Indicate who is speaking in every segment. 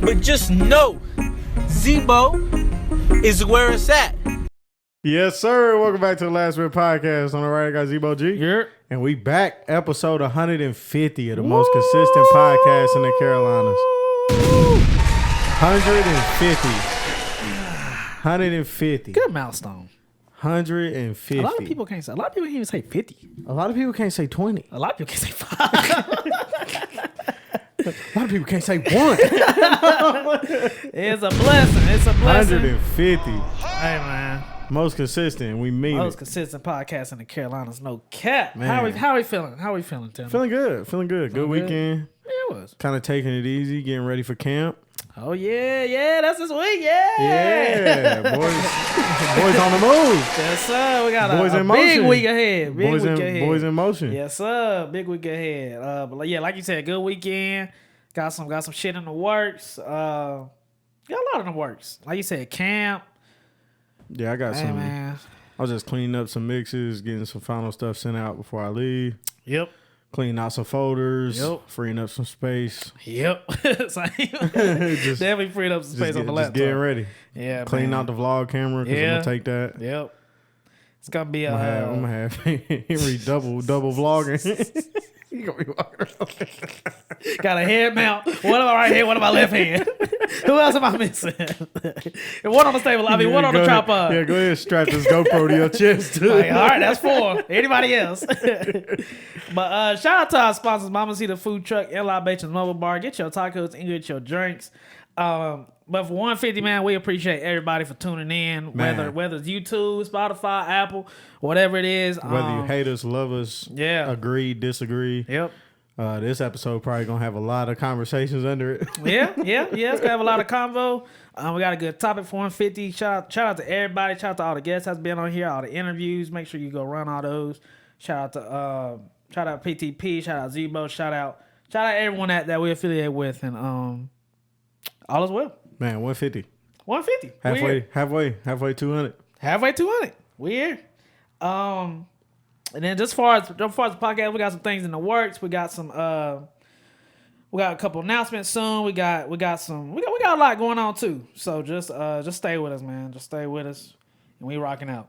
Speaker 1: But just know, Zebo is where it's at.
Speaker 2: Yes, sir. Welcome back to the Last Rip Podcast. On the right, I got Zebo G.
Speaker 3: Yeah.
Speaker 2: And we back, episode 150 of the most consistent podcast in the Carolinas. 150.
Speaker 3: Good milestone.
Speaker 2: 150.
Speaker 3: A lot of people can't say. A lot of people can't even say 50.
Speaker 2: A lot of people can't say 20.
Speaker 3: A lot of people can't say 5.
Speaker 2: A lot of people can't say 1.
Speaker 3: It's a blessing. It's a blessing.
Speaker 2: 150.
Speaker 3: Hey, man.
Speaker 2: Most consistent. We mean
Speaker 3: Most
Speaker 2: it.
Speaker 3: consistent podcast in the Carolinas. No cap.
Speaker 2: Man.
Speaker 3: How we feeling? How we feeling, Tim?
Speaker 2: Feeling good. Good weekend.
Speaker 3: Yeah, it was.
Speaker 2: Kind of taking it easy, getting ready for camp.
Speaker 3: Oh, yeah. That's this week. Yeah.
Speaker 2: Yeah, boys on the move.
Speaker 3: Yes, sir. We got
Speaker 2: Boys
Speaker 3: a
Speaker 2: in
Speaker 3: big
Speaker 2: motion.
Speaker 3: week ahead.
Speaker 2: Boys in motion.
Speaker 3: Yes, sir. Big week ahead. But yeah, like you said, good weekend. Got some shit in the works. Got a lot in the works. Like you said, camp.
Speaker 2: Yeah, I got some.
Speaker 3: Man.
Speaker 2: I was just cleaning up some mixes, getting some final stuff sent out before I leave.
Speaker 3: Yep.
Speaker 2: Cleaning out some folders.
Speaker 3: Yep.
Speaker 2: Freeing up some space.
Speaker 3: Yep. Definitely freed up some space on the laptop.
Speaker 2: Just getting ready.
Speaker 3: Yeah.
Speaker 2: Cleaning out the vlog camera because I'm going to take that.
Speaker 3: Yep. It's going to be
Speaker 2: I'm going to have Henry double vlogging. He gonna be walking around.
Speaker 3: Got a head mount. One on my right hand, one on my left hand. Who else am I missing? And one on the table. I mean, one on the tripod.
Speaker 2: Yeah, go ahead and strap this GoPro to your chest.
Speaker 3: Like, all right, that's 4. Anybody else? But shout out to our sponsors, MAMACITAS Food Truck and LIBATIONS Mobile Bar. Get your tacos and get your drinks. But for 150, man, we appreciate everybody for tuning in.
Speaker 2: Man.
Speaker 3: Whether it's YouTube, Spotify, Apple, whatever it is.
Speaker 2: Whether you hate us, love us, agree, disagree.
Speaker 3: Yep.
Speaker 2: This episode probably gonna have a lot of conversations under it.
Speaker 3: Yeah. It's gonna have a lot of convo. We got a good topic for 150. Shout out to everybody. Shout out to all the guests that's been on here, all the interviews. Make sure you go run all those. Shout out PTP. Shout out Zebo. Shout out everyone that we affiliate with, and all is well.
Speaker 2: Man, 150.
Speaker 3: 150.
Speaker 2: Halfway 200.
Speaker 3: Halfway 200. We here. And then just far as the podcast, we got some things in the works. We got some we got a couple announcements soon. We got a lot going on too. So just stay with us, man. Just stay with us. And we rocking out.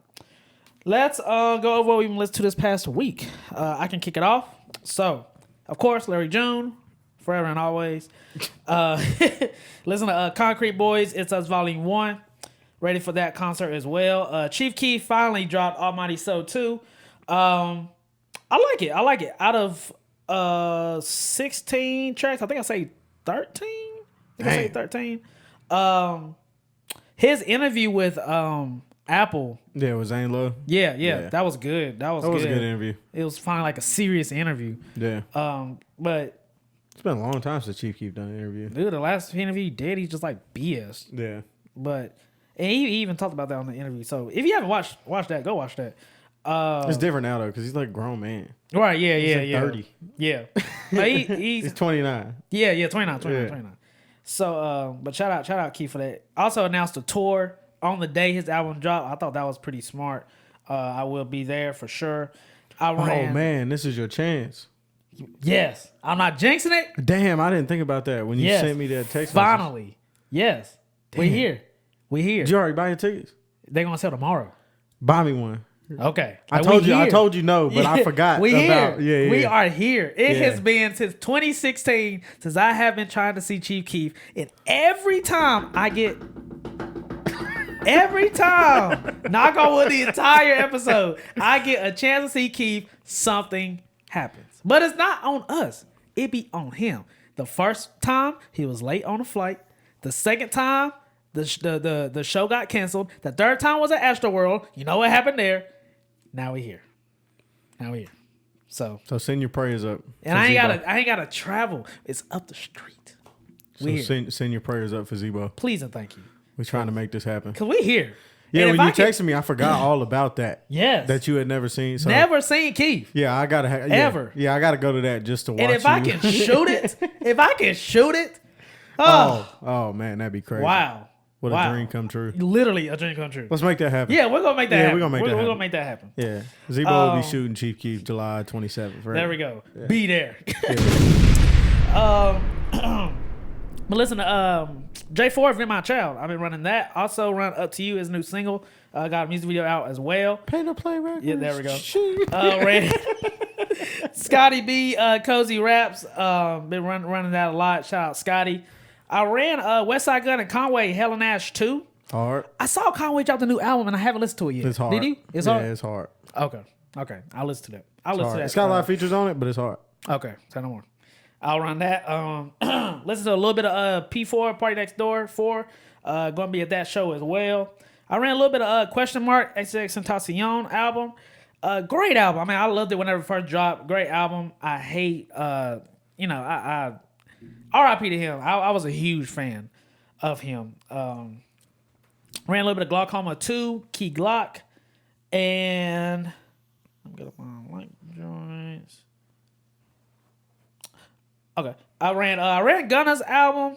Speaker 3: Let's go over what we've been listening to this past week. I can kick it off. So, of course, Larry June. Forever and always. Listen to Concrete Boys, It's Us Volume 1. Ready for that concert as well. Chief Keef finally dropped Almighty So 2. I like it. Out of 16 tracks, I think I say 13. His interview with Apple.
Speaker 2: Yeah, it was Zane Lowe.
Speaker 3: Yeah. That was good. That was
Speaker 2: a good interview.
Speaker 3: It was finally like a serious interview.
Speaker 2: Yeah.
Speaker 3: But
Speaker 2: it's been a long time since Chief Keef done an interview.
Speaker 3: Dude, the last interview he did, he's just like BS.
Speaker 2: Yeah.
Speaker 3: And he even talked about that on the interview. So if you haven't watched that, go watch that.
Speaker 2: It's different now though, because he's like a grown man.
Speaker 3: Right? Yeah.
Speaker 2: He's like 30.
Speaker 3: Yeah. No, he's
Speaker 2: 29.
Speaker 3: Yeah. 29. So, but shout out Keith for that. Also announced a tour on the day his album dropped. I thought that was pretty smart. I will be there for sure.
Speaker 2: Oh man, this is your chance.
Speaker 3: Yes, I'm not jinxing it.
Speaker 2: Damn, I didn't think about that when you sent me that text.
Speaker 3: Finally,
Speaker 2: message.
Speaker 3: Yes, we here.
Speaker 2: Did you already buy your tickets?
Speaker 3: They're gonna sell tomorrow.
Speaker 2: Buy me one.
Speaker 3: Okay,
Speaker 2: I told you no, but I forgot. We
Speaker 3: are here. It has been since 2016 since I have been trying to see Chief Keef, and every time, knock on wood, the entire episode, I get a chance to see Keef, something happens. But it's not on us. It be on him. The first time, he was late on a flight. The second time, the show got canceled. The third time was at Astroworld. You know what happened there. Now we here. So
Speaker 2: send your prayers up.
Speaker 3: And I ain't gotta travel. It's up the street.
Speaker 2: Send your prayers up for Zebo.
Speaker 3: Please and thank you.
Speaker 2: We're trying to make this happen.
Speaker 3: Cause we here.
Speaker 2: Yeah, when you texted me, I forgot all about that.
Speaker 3: Yes.
Speaker 2: That you had never seen. So,
Speaker 3: never seen Keith.
Speaker 2: Yeah, I gotta
Speaker 3: ever.
Speaker 2: Yeah, I gotta go to that just to watch.
Speaker 3: And if I can shoot it,
Speaker 2: oh man, that'd be crazy.
Speaker 3: Wow.
Speaker 2: What a dream come true.
Speaker 3: Literally a dream come true.
Speaker 2: Let's make that happen.
Speaker 3: Yeah, we're gonna make that happen.
Speaker 2: We're gonna
Speaker 3: make that happen.
Speaker 2: Yeah. Zebo will be shooting Chief Keef July 27th, right?
Speaker 3: There we go. Yeah. Be there. But listen to J4, Vent My Child. I've been running that. Also run Up to You, his new single. Got a music video out as well.
Speaker 2: Pay to Play records.
Speaker 3: Yeah, there we go. Ran Scotty B, Cozy Raps. Been running that a lot. Shout out Scotty. I ran Westside Gun and Conway, Hell and Ash 2.
Speaker 2: Hard.
Speaker 3: I saw Conway drop the new album and I haven't listened to it yet.
Speaker 2: It's hard.
Speaker 3: Did you? It's
Speaker 2: yeah,
Speaker 3: hard?
Speaker 2: it's hard.
Speaker 3: Okay. I'll listen to that. I'll listen to that.
Speaker 2: It's got a lot of features on it, but it's hard.
Speaker 3: Okay. Say no more. I'll run that. Listen to a little bit of P4, Party Next Door 4. Going to be at that show as well. I ran a little bit of Question Mark, XX Tentacion album. Great album. I mean, I loved it whenever it first dropped. Great album. I hate, I RIP to him. I was a huge fan of him. Ran a little bit of Glaucoma 2, Key Glock, and I'm good up on like joints. Okay, I ran Gunna's album.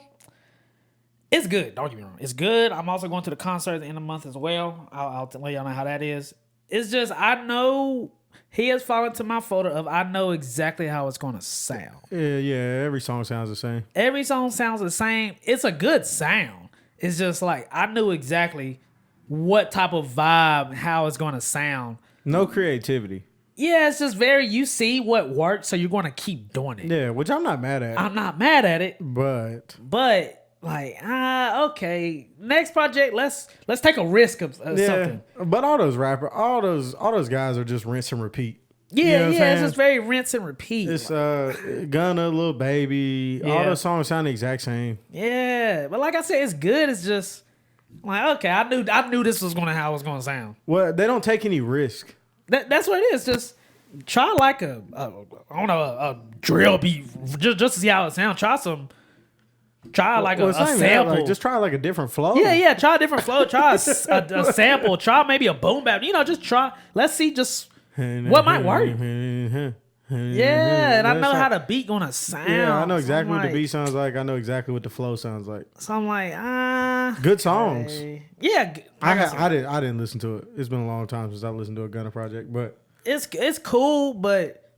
Speaker 3: It's good. Don't get me wrong. It's good. I'm also going to the concert at the end of the month as well. I'll let y'all know how that is. It's just I know he has fallen to my photo of I know exactly how it's going to sound.
Speaker 2: Yeah. Every song sounds the same.
Speaker 3: Every song sounds the same. It's a good sound. It's just like I knew exactly what type of vibe, how it's going to sound.
Speaker 2: No creativity.
Speaker 3: Yeah, it's just very, you see what works, so you're going to keep doing it.
Speaker 2: Yeah, which I'm not mad at.
Speaker 3: I'm not mad at it.
Speaker 2: But
Speaker 3: like, okay, next project, let's take a risk of something.
Speaker 2: But all those those guys are just rinse and repeat.
Speaker 3: Yeah,
Speaker 2: you know what I'm
Speaker 3: it's just very rinse and repeat.
Speaker 2: It's Gunna, Lil Baby, all those songs sound the exact same.
Speaker 3: Yeah, but like I said, it's good. It's just like, okay, I knew this was how it was gonna sound.
Speaker 2: Well, they don't take any risk.
Speaker 3: That's what it is. Just try like a drill beat just to see how it sounds. Try like a sample.
Speaker 2: Like, just try like a different flow.
Speaker 3: Yeah. Try a different flow. Try a sample. Try maybe a boom bap. Just try. Let's see just what might work. Yeah, and I know how the beat gonna sound.
Speaker 2: Yeah, I know exactly what the beat sounds like. I know exactly what the flow sounds like.
Speaker 3: So I'm like,
Speaker 2: good songs.
Speaker 3: Okay. Yeah,
Speaker 2: I didn't listen to it. It's been a long time since I listened to a Gunna project, but
Speaker 3: it's cool. But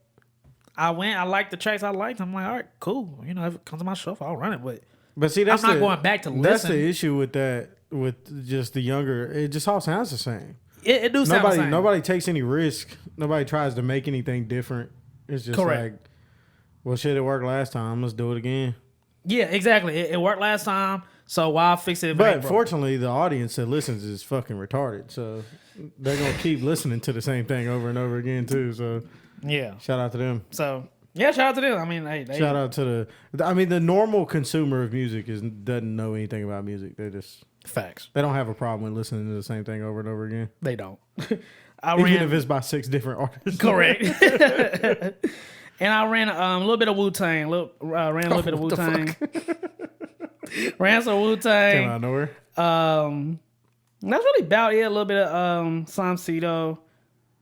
Speaker 3: I liked the tracks I liked. I'm like, all right, cool. If it comes to my shelf, I'll run it. But see, I'm not going back to listen.
Speaker 2: That's the issue with that. With just the younger, it just all sounds the same.
Speaker 3: It do sound the same.
Speaker 2: Nobody takes any risk. Nobody tries to make anything different. It's just like, well, shit, it worked last time. Let's do it again. Yeah,
Speaker 3: exactly. It worked last time, so why fix it?
Speaker 2: But fortunately, the audience that listens is fucking retarded, so they're gonna keep listening to the same thing over and over again too. So
Speaker 3: yeah,
Speaker 2: shout out to them.
Speaker 3: So yeah, shout out to them. I mean, hey,
Speaker 2: shout out to the normal consumer of music doesn't know anything about music. They just
Speaker 3: facts.
Speaker 2: They don't have a problem with listening to the same thing over and over again.
Speaker 3: They don't.
Speaker 2: Even if it's by 6 different artists.
Speaker 3: Correct. And I ran a little bit of Wu-Tang. Ran a little bit of Wu-Tang. Ran some Wu-Tang.
Speaker 2: Came out of nowhere.
Speaker 3: That's really about it. A little bit of Samcito.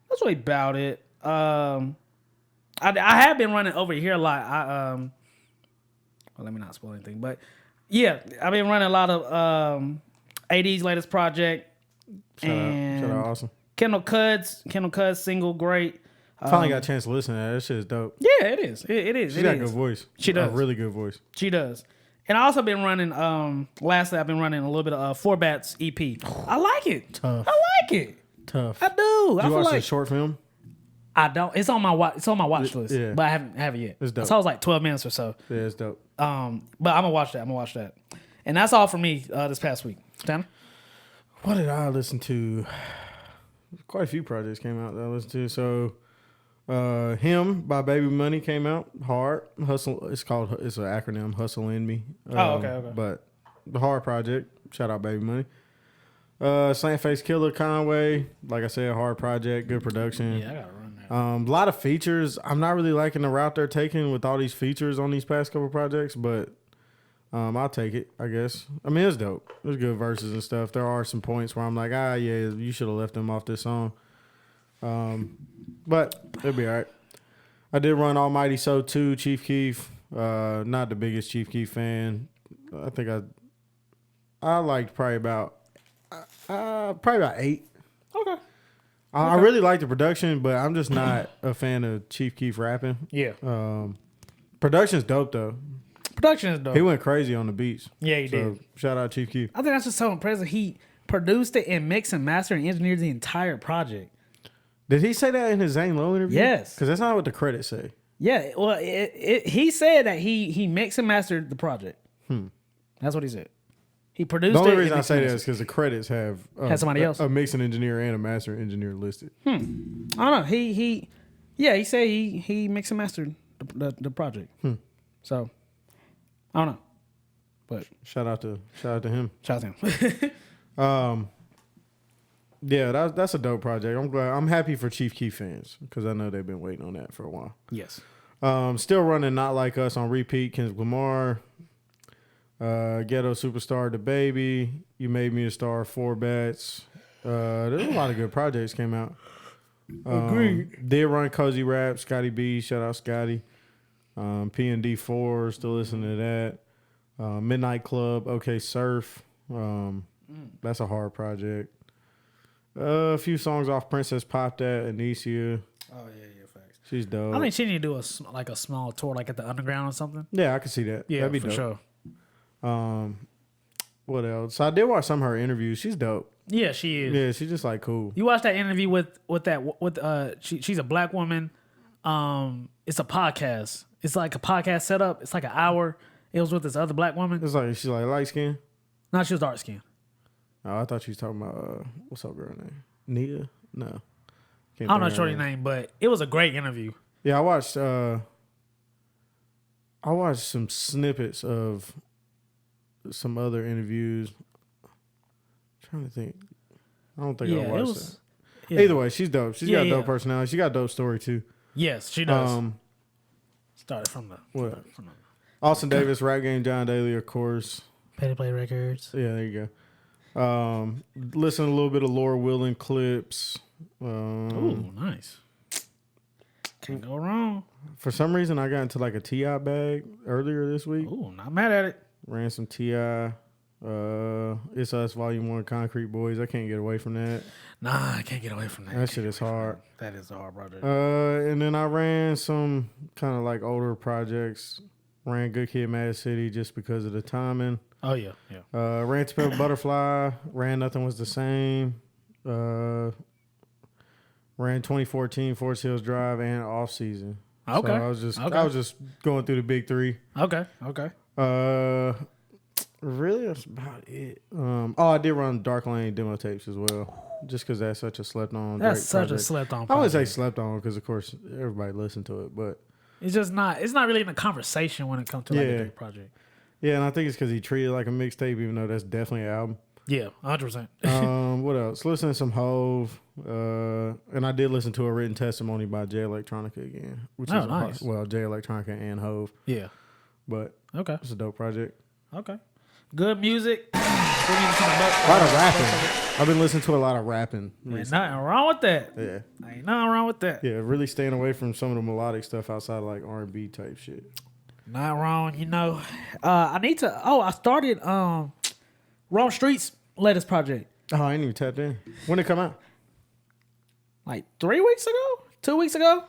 Speaker 3: That's really about it. I have been running over here a lot. Well, let me not spoil anything. But yeah, I've been running a lot of AD's latest project.
Speaker 2: Shout out Awesome.
Speaker 3: Kendall Cud's single, great.
Speaker 2: Finally got a chance to listen to that. That shit is dope.
Speaker 3: Yeah, it is. It is.
Speaker 2: She's got a good voice.
Speaker 3: She does.
Speaker 2: A really good voice.
Speaker 3: She does. And I also been running, lastly, I've been running a little bit of 4Bats EP. I like it.
Speaker 2: Tough.
Speaker 3: I like it.
Speaker 2: Tough.
Speaker 3: I do.
Speaker 2: Did you watch the short film?
Speaker 3: I don't. It's on my watch list. Yeah. But I haven't it yet.
Speaker 2: It's dope.
Speaker 3: So it was like 12 minutes or so.
Speaker 2: Yeah, it's dope.
Speaker 3: But I'm gonna watch that. And that's all for me this past week. Tanner?
Speaker 2: What did I listen to? Quite a few projects came out that I listened to. So Him by Baby Money came out. Hard. Hustle. It's an acronym, Hustle in Me.
Speaker 3: Okay.
Speaker 2: But the Hard project. Shout out Baby Money. Slant Face Killer Conway. Like I said, Hard project. Good production.
Speaker 3: Yeah, I gotta run that.
Speaker 2: A lot of features. I'm not really liking the route they're taking with all these features on these past couple projects, but I'll take it, I guess. I mean, it's dope. There's good verses and stuff. There are some points where I'm like, yeah, you should have left them off this song. But it'll be all right. I did run Almighty So 2, Chief Keef. Not the biggest Chief Keef fan. I think I liked probably about 8.
Speaker 3: Okay.
Speaker 2: I really like the production, but I'm just not a fan of Chief Keef rapping.
Speaker 3: Yeah.
Speaker 2: Production's dope though.
Speaker 3: Production is dope.
Speaker 2: He went crazy on the beats.
Speaker 3: Yeah, he did.
Speaker 2: Shout out Chief Keef.
Speaker 3: I think that's just so impressive. He produced it and mixed and mastered and engineered the entire project.
Speaker 2: Did he say that in his Zane Lowe interview?
Speaker 3: Yes.
Speaker 2: Because that's not what the credits say.
Speaker 3: Yeah, well, he said that he mixed and mastered the project. That's what he said. He produced it.
Speaker 2: The only
Speaker 3: and
Speaker 2: reason I
Speaker 3: mixed
Speaker 2: say
Speaker 3: and
Speaker 2: that is
Speaker 3: mastered.
Speaker 2: because the credits have
Speaker 3: somebody else.
Speaker 2: a mixing engineer and a mastering engineer listed.
Speaker 3: I don't know. He said he mixed and mastered the project. So I don't know, but
Speaker 2: Shout out to him.
Speaker 3: shout out to him.
Speaker 2: Yeah, that's a dope project. I'm happy for Chief Keef fans because I know they've been waiting on that for a while.
Speaker 3: Yes.
Speaker 2: Still running Not Like Us on repeat. Kendrick Lamar, Ghetto Superstar, The Baby, You Made Me a Star, 4 Bats. There's a lot of good projects came out.
Speaker 3: Agreed.
Speaker 2: Did run Cozy Rap, Scotty B, shout out Scotty. P&D 4, still listening to that. Midnight Club, OK Surf. That's a hard project. A few songs off Princess Pop That, Anicia.
Speaker 3: Oh yeah, facts.
Speaker 2: She's dope.
Speaker 3: I think she need to do a small tour, like at the underground or something.
Speaker 2: Yeah, I can see that.
Speaker 3: Yeah,
Speaker 2: that'd be
Speaker 3: for
Speaker 2: dope.
Speaker 3: sure.
Speaker 2: What else? So I did watch some of her interviews. She's dope.
Speaker 3: Yeah, she is.
Speaker 2: Yeah, she's just like cool.
Speaker 3: You watched that interview she's a black woman. It's a podcast. It's like a podcast setup. It's like an hour. It was with this other black woman.
Speaker 2: It's like she's like light skin.
Speaker 3: No, she was dark skinned.
Speaker 2: Oh, I thought she was talking about what's up girl name? Nia? No.
Speaker 3: I don't know
Speaker 2: think of her
Speaker 3: shorty name, but it was a great interview.
Speaker 2: Yeah, I watched some snippets of some other interviews. I'm trying to think. I don't think I watched that.
Speaker 3: Yeah.
Speaker 2: Either way, she's dope. She's got a dope personality. She got a dope story too.
Speaker 3: Yes, she does. Started from the
Speaker 2: What? Austin Davis, Rap Game, John Daly, of course.
Speaker 3: Pay to Play Records.
Speaker 2: Yeah, there you go. Listen to a little bit of Laura Willing clips.
Speaker 3: Ooh, nice. Can't go wrong.
Speaker 2: For some reason, I got into like a T.I. bag earlier this week.
Speaker 3: Ooh, not mad at it.
Speaker 2: Ran some T.I. It's Us Volume 1, Concrete Boys. I can't get away from that.
Speaker 3: Nah, I can't get away from that.
Speaker 2: That shit is hard.
Speaker 3: That is a hard project.
Speaker 2: And then I ran some kind of like older projects. Ran Good Kid, Mad City just because of the timing.
Speaker 3: Oh, yeah.
Speaker 2: Ran To Pimp a Butterfly. Ran Nothing Was the Same. Ran 2014 Forest Hills Drive and Off Season.
Speaker 3: Okay.
Speaker 2: So I was just going through the big three.
Speaker 3: Okay.
Speaker 2: Really, that's about it. I did run Dark Lane demo tapes as well, just because that's such a slept on.
Speaker 3: That's
Speaker 2: Drake
Speaker 3: such
Speaker 2: project.
Speaker 3: a slept on
Speaker 2: I wouldn't say
Speaker 3: project.
Speaker 2: slept on because, of course, everybody listened to it, but
Speaker 3: It's just not. It's not really in the conversation when it comes to like a Drake project.
Speaker 2: yeah, and I think it's because he treated it like a mixtape, even though that's definitely an album.
Speaker 3: Yeah, 100%.
Speaker 2: What else? Listen to some Hove, and I did listen to a written testimony by Jay Electronica again, which is
Speaker 3: nice.
Speaker 2: Jay Electronica and Hove,
Speaker 3: Yeah.
Speaker 2: but
Speaker 3: Okay.
Speaker 2: it's a dope project.
Speaker 3: Okay. Good music.
Speaker 2: A lot of rapping. I've been listening to a lot of rapping.
Speaker 3: Ain't nothing wrong with that.
Speaker 2: Yeah,
Speaker 3: Ain't nothing wrong with that.
Speaker 2: yeah, really staying away from some of the melodic stuff outside of like R&B type shit.
Speaker 3: Not wrong, I started Wrong Streets latest project.
Speaker 2: Oh, I ain't even tapped in. When did it come out?
Speaker 3: Like 3 weeks ago? 2 weeks ago?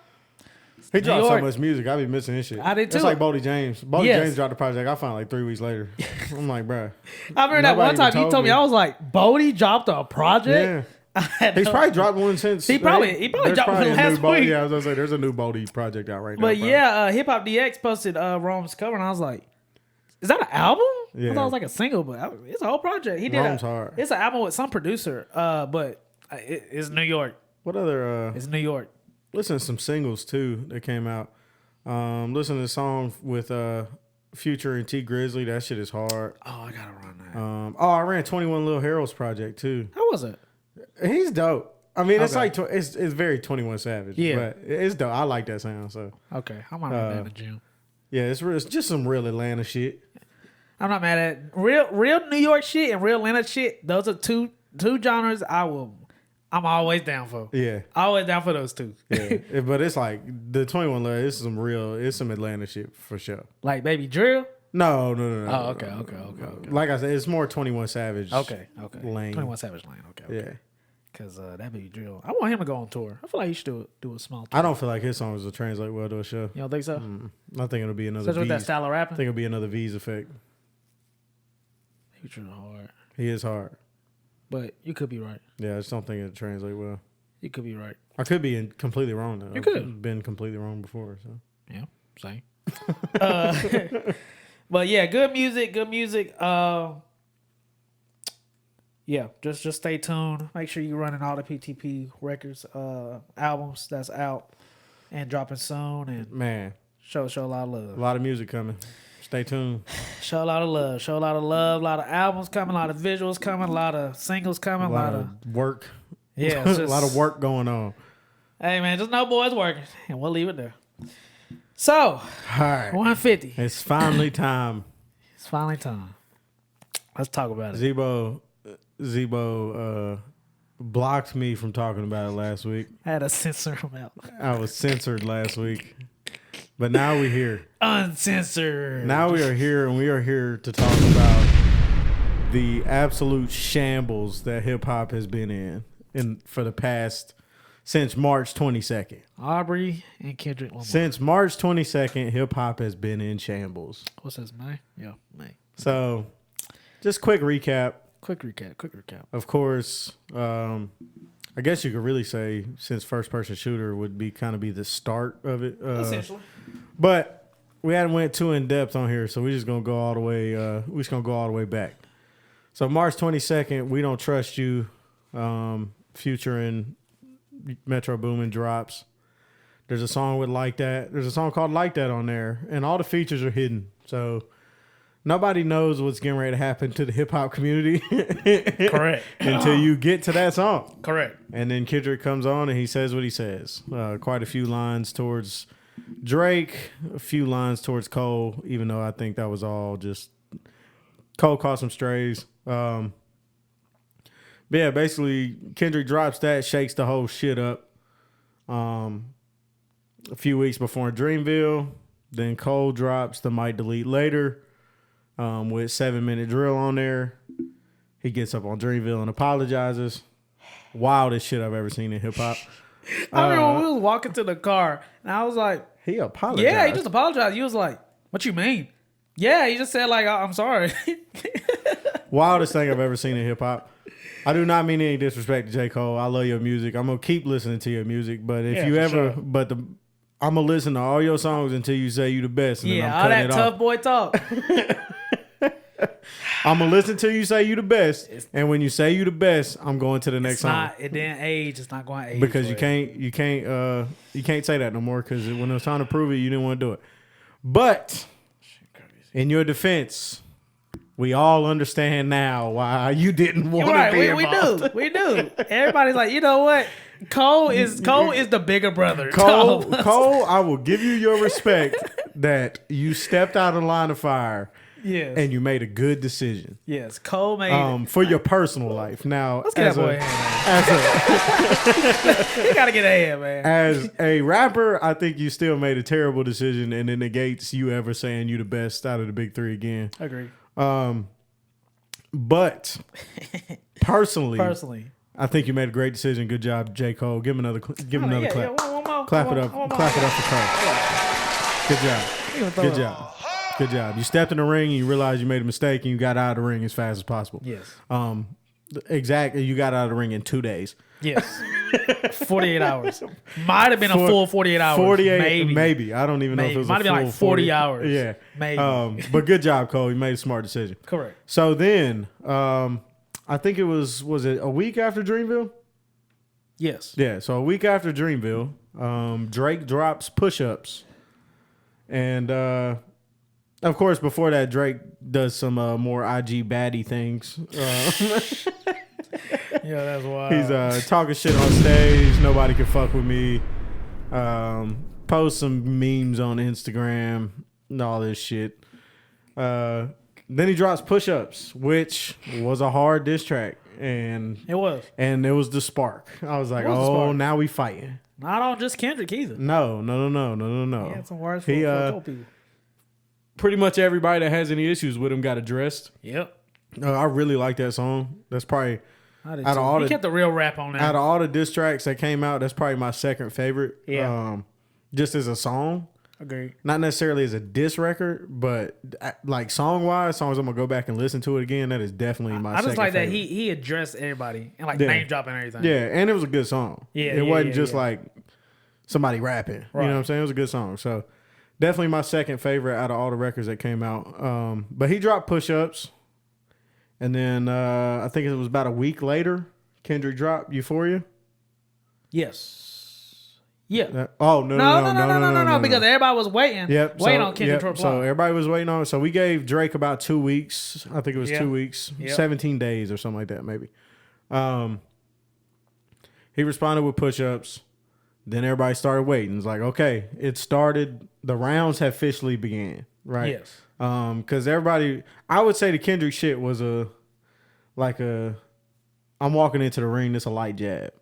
Speaker 2: He dropped
Speaker 3: New
Speaker 2: so
Speaker 3: York.
Speaker 2: much music. I be missing his shit.
Speaker 3: I did
Speaker 2: It's
Speaker 3: too.
Speaker 2: like Bodie James. Bodie
Speaker 3: Yes.
Speaker 2: James dropped the project. I found like 3 weeks later. I'm like, bruh.
Speaker 3: I remember that one
Speaker 2: Nobody
Speaker 3: time
Speaker 2: even
Speaker 3: you told me, I was like, Bodie dropped a project?
Speaker 2: Yeah. He's probably dropped one since.
Speaker 3: He probably
Speaker 2: there's
Speaker 3: dropped one
Speaker 2: probably a
Speaker 3: last
Speaker 2: new Bodie-
Speaker 3: week.
Speaker 2: Yeah, I was gonna say there's a new Bodie project out right now.
Speaker 3: But
Speaker 2: probably.
Speaker 3: yeah, Hip Hop DX posted Rome's cover, and I was like, is that an album?
Speaker 2: Yeah.
Speaker 3: I thought it was like a single, but it's a whole project. He did
Speaker 2: Rome's hard.
Speaker 3: It's an album with some producer, but it's New York.
Speaker 2: What other?
Speaker 3: It's New York.
Speaker 2: Listen to some singles too that came out. Listen to the song with Future and T Grizzly. That shit is hard.
Speaker 3: Oh, I gotta run that.
Speaker 2: I ran 21 Lil Harold's project too.
Speaker 3: How was it?
Speaker 2: He's dope. I mean, it's
Speaker 3: Okay.
Speaker 2: like it's very 21 Savage.
Speaker 3: Yeah.
Speaker 2: but it's dope. I like that sound. So
Speaker 3: Okay, I might run that in the gym.
Speaker 2: yeah, it's just some real Atlanta shit.
Speaker 3: I'm not mad at it. Real New York shit and real Atlanta shit. Those are two genres I'm always down for.
Speaker 2: Yeah.
Speaker 3: Always down for those two.
Speaker 2: Yeah, but it's like the 21 Lil. It's some Atlanta shit for sure.
Speaker 3: Like Baby Drill.
Speaker 2: No.
Speaker 3: Oh, okay.
Speaker 2: Like I said, it's more 21 Savage.
Speaker 3: Okay.
Speaker 2: Lane.
Speaker 3: 21 Savage Lane. Okay.
Speaker 2: Yeah.
Speaker 3: Cause that baby drill. I want him to go on tour. I feel like he should do a small tour.
Speaker 2: I don't feel like his songs will translate well to a show.
Speaker 3: You don't think so?
Speaker 2: I think it'll be another
Speaker 3: Especially with that
Speaker 2: V's.
Speaker 3: style of
Speaker 2: I
Speaker 3: rapping.
Speaker 2: think it'll be another V's effect.
Speaker 3: He drill hard.
Speaker 2: He is hard.
Speaker 3: But you could be right.
Speaker 2: Yeah, I just don't think it'll translate well.
Speaker 3: You could be right.
Speaker 2: I could be completely wrong though.
Speaker 3: You could.
Speaker 2: I've been completely wrong before. So
Speaker 3: Yeah, same. But yeah, good music. Good music. Yeah, just stay tuned. Make sure you're running all the PTP records, albums that's out and dropping soon, and
Speaker 2: man,
Speaker 3: show a lot of
Speaker 2: a
Speaker 3: love.
Speaker 2: lot of music coming. Stay tuned.
Speaker 3: Show a lot of love. Show a lot of love. A lot of albums coming. A lot of visuals coming. A lot of singles coming.
Speaker 2: A lot of work.
Speaker 3: Yeah, it's
Speaker 2: a
Speaker 3: just,
Speaker 2: lot of work going on.
Speaker 3: Hey man, just know boys working, and we'll leave it there. So,
Speaker 2: All right,
Speaker 3: 150.
Speaker 2: it's finally time.
Speaker 3: It's finally time. Let's talk about it.
Speaker 2: Zebo blocked me from talking about it last week.
Speaker 3: I had to censor him out.
Speaker 2: I was censored last week. But now we're here.
Speaker 3: Uncensored.
Speaker 2: Now we are here, and we are here to talk about the absolute shambles that hip-hop has been in for the past, since March 22nd.
Speaker 3: Aubrey and Kendrick Lamar.
Speaker 2: Since March 22nd, hip-hop has been in shambles.
Speaker 3: What's this, May? Yeah, May.
Speaker 2: So, just quick recap.
Speaker 3: Quick recap.
Speaker 2: Of course, I guess you could really say since first person shooter would be the start of it.
Speaker 3: Essentially.
Speaker 2: But we hadn't went too in depth on here, so we're just gonna go all the way. We're just gonna go all the way back. So March 22nd, We Don't Trust You, Future and Metro Boomin drops. There's a song with Like That. There's a song called Like That on there, and all the features are hidden. So nobody knows what's getting ready to happen to the hip hop community.
Speaker 3: Correct.
Speaker 2: Until you get to that song.
Speaker 3: Correct.
Speaker 2: And then Kendrick comes on and he says what he says. Quite a few lines towards Drake, a few lines towards Cole, even though I think that was all just Cole caught some strays. But yeah, basically Kendrick drops that, shakes the whole shit up. A few weeks before Dreamville, then Cole drops the Might Delete Later with 7-minute drill on there. He gets up on Dreamville and apologizes. Wildest shit I've ever seen in hip hop.
Speaker 3: I remember when we was walking to the car, and I was like,
Speaker 2: He apologized.
Speaker 3: yeah, he just apologized. He was like, what you mean? Yeah, he just said, like, I'm sorry.
Speaker 2: Wildest thing I've ever seen in hip hop. I do not mean any disrespect to J. Cole. I love your music. I'm gonna keep listening to your music. But if you ever,
Speaker 3: sure.
Speaker 2: I'm gonna listen to all your songs until you say you the best. And then
Speaker 3: Yeah,
Speaker 2: I'm
Speaker 3: all
Speaker 2: cutting
Speaker 3: that
Speaker 2: it
Speaker 3: tough
Speaker 2: off.
Speaker 3: boy talk.
Speaker 2: I'm gonna listen till you say you the best. And when you say you the best, I'm going to the next song.
Speaker 3: It didn't age. It's not going to age.
Speaker 2: Because you
Speaker 3: for
Speaker 2: can't say that no more. Because when it was time to prove it, you didn't want to do it. But in your defense, we all understand now why you didn't want to be involved.
Speaker 3: We do. Everybody's like, you know what? Cole is the bigger brother.
Speaker 2: Cole, I will give you your respect that you stepped out of the line of fire.
Speaker 3: Yes.
Speaker 2: And you made a good decision.
Speaker 3: Yes. Cole made
Speaker 2: for your personal life. Now,
Speaker 3: let's get that boy a hand, man. You gotta get a hand, man.
Speaker 2: As a rapper, I think you still made a terrible decision, and it negates you ever saying you the best out of the big three again.
Speaker 3: Agree.
Speaker 2: But personally,
Speaker 3: Personally,
Speaker 2: I think you made a great decision. Good job, J. Cole. Give him another clap.
Speaker 3: one more.
Speaker 2: Clap it up for Cole. Good job. Good job. Good job. You stepped in the ring and you realized you made a mistake and you got out of the ring as fast as possible.
Speaker 3: Yes.
Speaker 2: Exactly. You got out of the ring in 2 days.
Speaker 3: Yes. 48 hours. Might have been a full 48 hours.
Speaker 2: 48, maybe. I don't even know if it was
Speaker 3: might
Speaker 2: a
Speaker 3: have been
Speaker 2: full
Speaker 3: like 40 hours.
Speaker 2: Yeah.
Speaker 3: Maybe.
Speaker 2: But good job, Cole. You made a smart decision.
Speaker 3: Correct.
Speaker 2: So then, I think it was it a week after Dreamville?
Speaker 3: Yes.
Speaker 2: Yeah. So a week after Dreamville, Drake drops Push-Ups. And, of course, before that, Drake does some more IG baddie things.
Speaker 3: Yeah, that's wild.
Speaker 2: He's talking shit on stage. Nobody can fuck with me. Post some memes on Instagram and all this shit. Then he drops Push-Ups, which was a hard diss track. And
Speaker 3: it was.
Speaker 2: And it was the spark. I was like, oh, now we fighting.
Speaker 3: Not on just Kendrick either.
Speaker 2: No.
Speaker 3: He had some words for people.
Speaker 2: Pretty much everybody that has any issues with him got addressed.
Speaker 3: Yep.
Speaker 2: I really like that song. That's probably
Speaker 3: I did
Speaker 2: Out
Speaker 3: too.
Speaker 2: of all
Speaker 3: He
Speaker 2: the-
Speaker 3: kept the real rap on there.
Speaker 2: Out of all the diss tracks that came out, that's probably my second favorite.
Speaker 3: Yeah.
Speaker 2: Just as a song.
Speaker 3: Agreed.
Speaker 2: Not necessarily as a diss record, but like song wise, songs I'm gonna go back and listen to it again. That is definitely my.
Speaker 3: I just
Speaker 2: second
Speaker 3: like that
Speaker 2: favorite.
Speaker 3: he addressed everybody and like
Speaker 2: Yeah.
Speaker 3: name dropping everything.
Speaker 2: Yeah, and it was a good song.
Speaker 3: Yeah,
Speaker 2: it
Speaker 3: yeah,
Speaker 2: wasn't
Speaker 3: yeah,
Speaker 2: just
Speaker 3: yeah.
Speaker 2: like somebody rapping. You
Speaker 3: Right.
Speaker 2: know what I'm saying? It was a good song. So definitely my second favorite out of all the records that came out. But he dropped Push Ups, and then I think it was about a week later, Kendrick dropped Euphoria.
Speaker 3: Yes. Yeah.
Speaker 2: No,
Speaker 3: No, because everybody was waiting.
Speaker 2: Yep.
Speaker 3: Waiting
Speaker 2: so,
Speaker 3: on Kendrick to reply.
Speaker 2: So everybody was waiting on it. So we gave Drake about 2 weeks. I think it was
Speaker 3: Yeah.
Speaker 2: 2 weeks,
Speaker 3: Yep.
Speaker 2: 17 days or something like that, maybe. He responded with push-ups. Then everybody started waiting. It's like, okay, it started. The rounds have officially began, right?
Speaker 3: Yes.
Speaker 2: Because everybody, I would say the Kendrick shit was I'm walking into the ring. It's a light jab.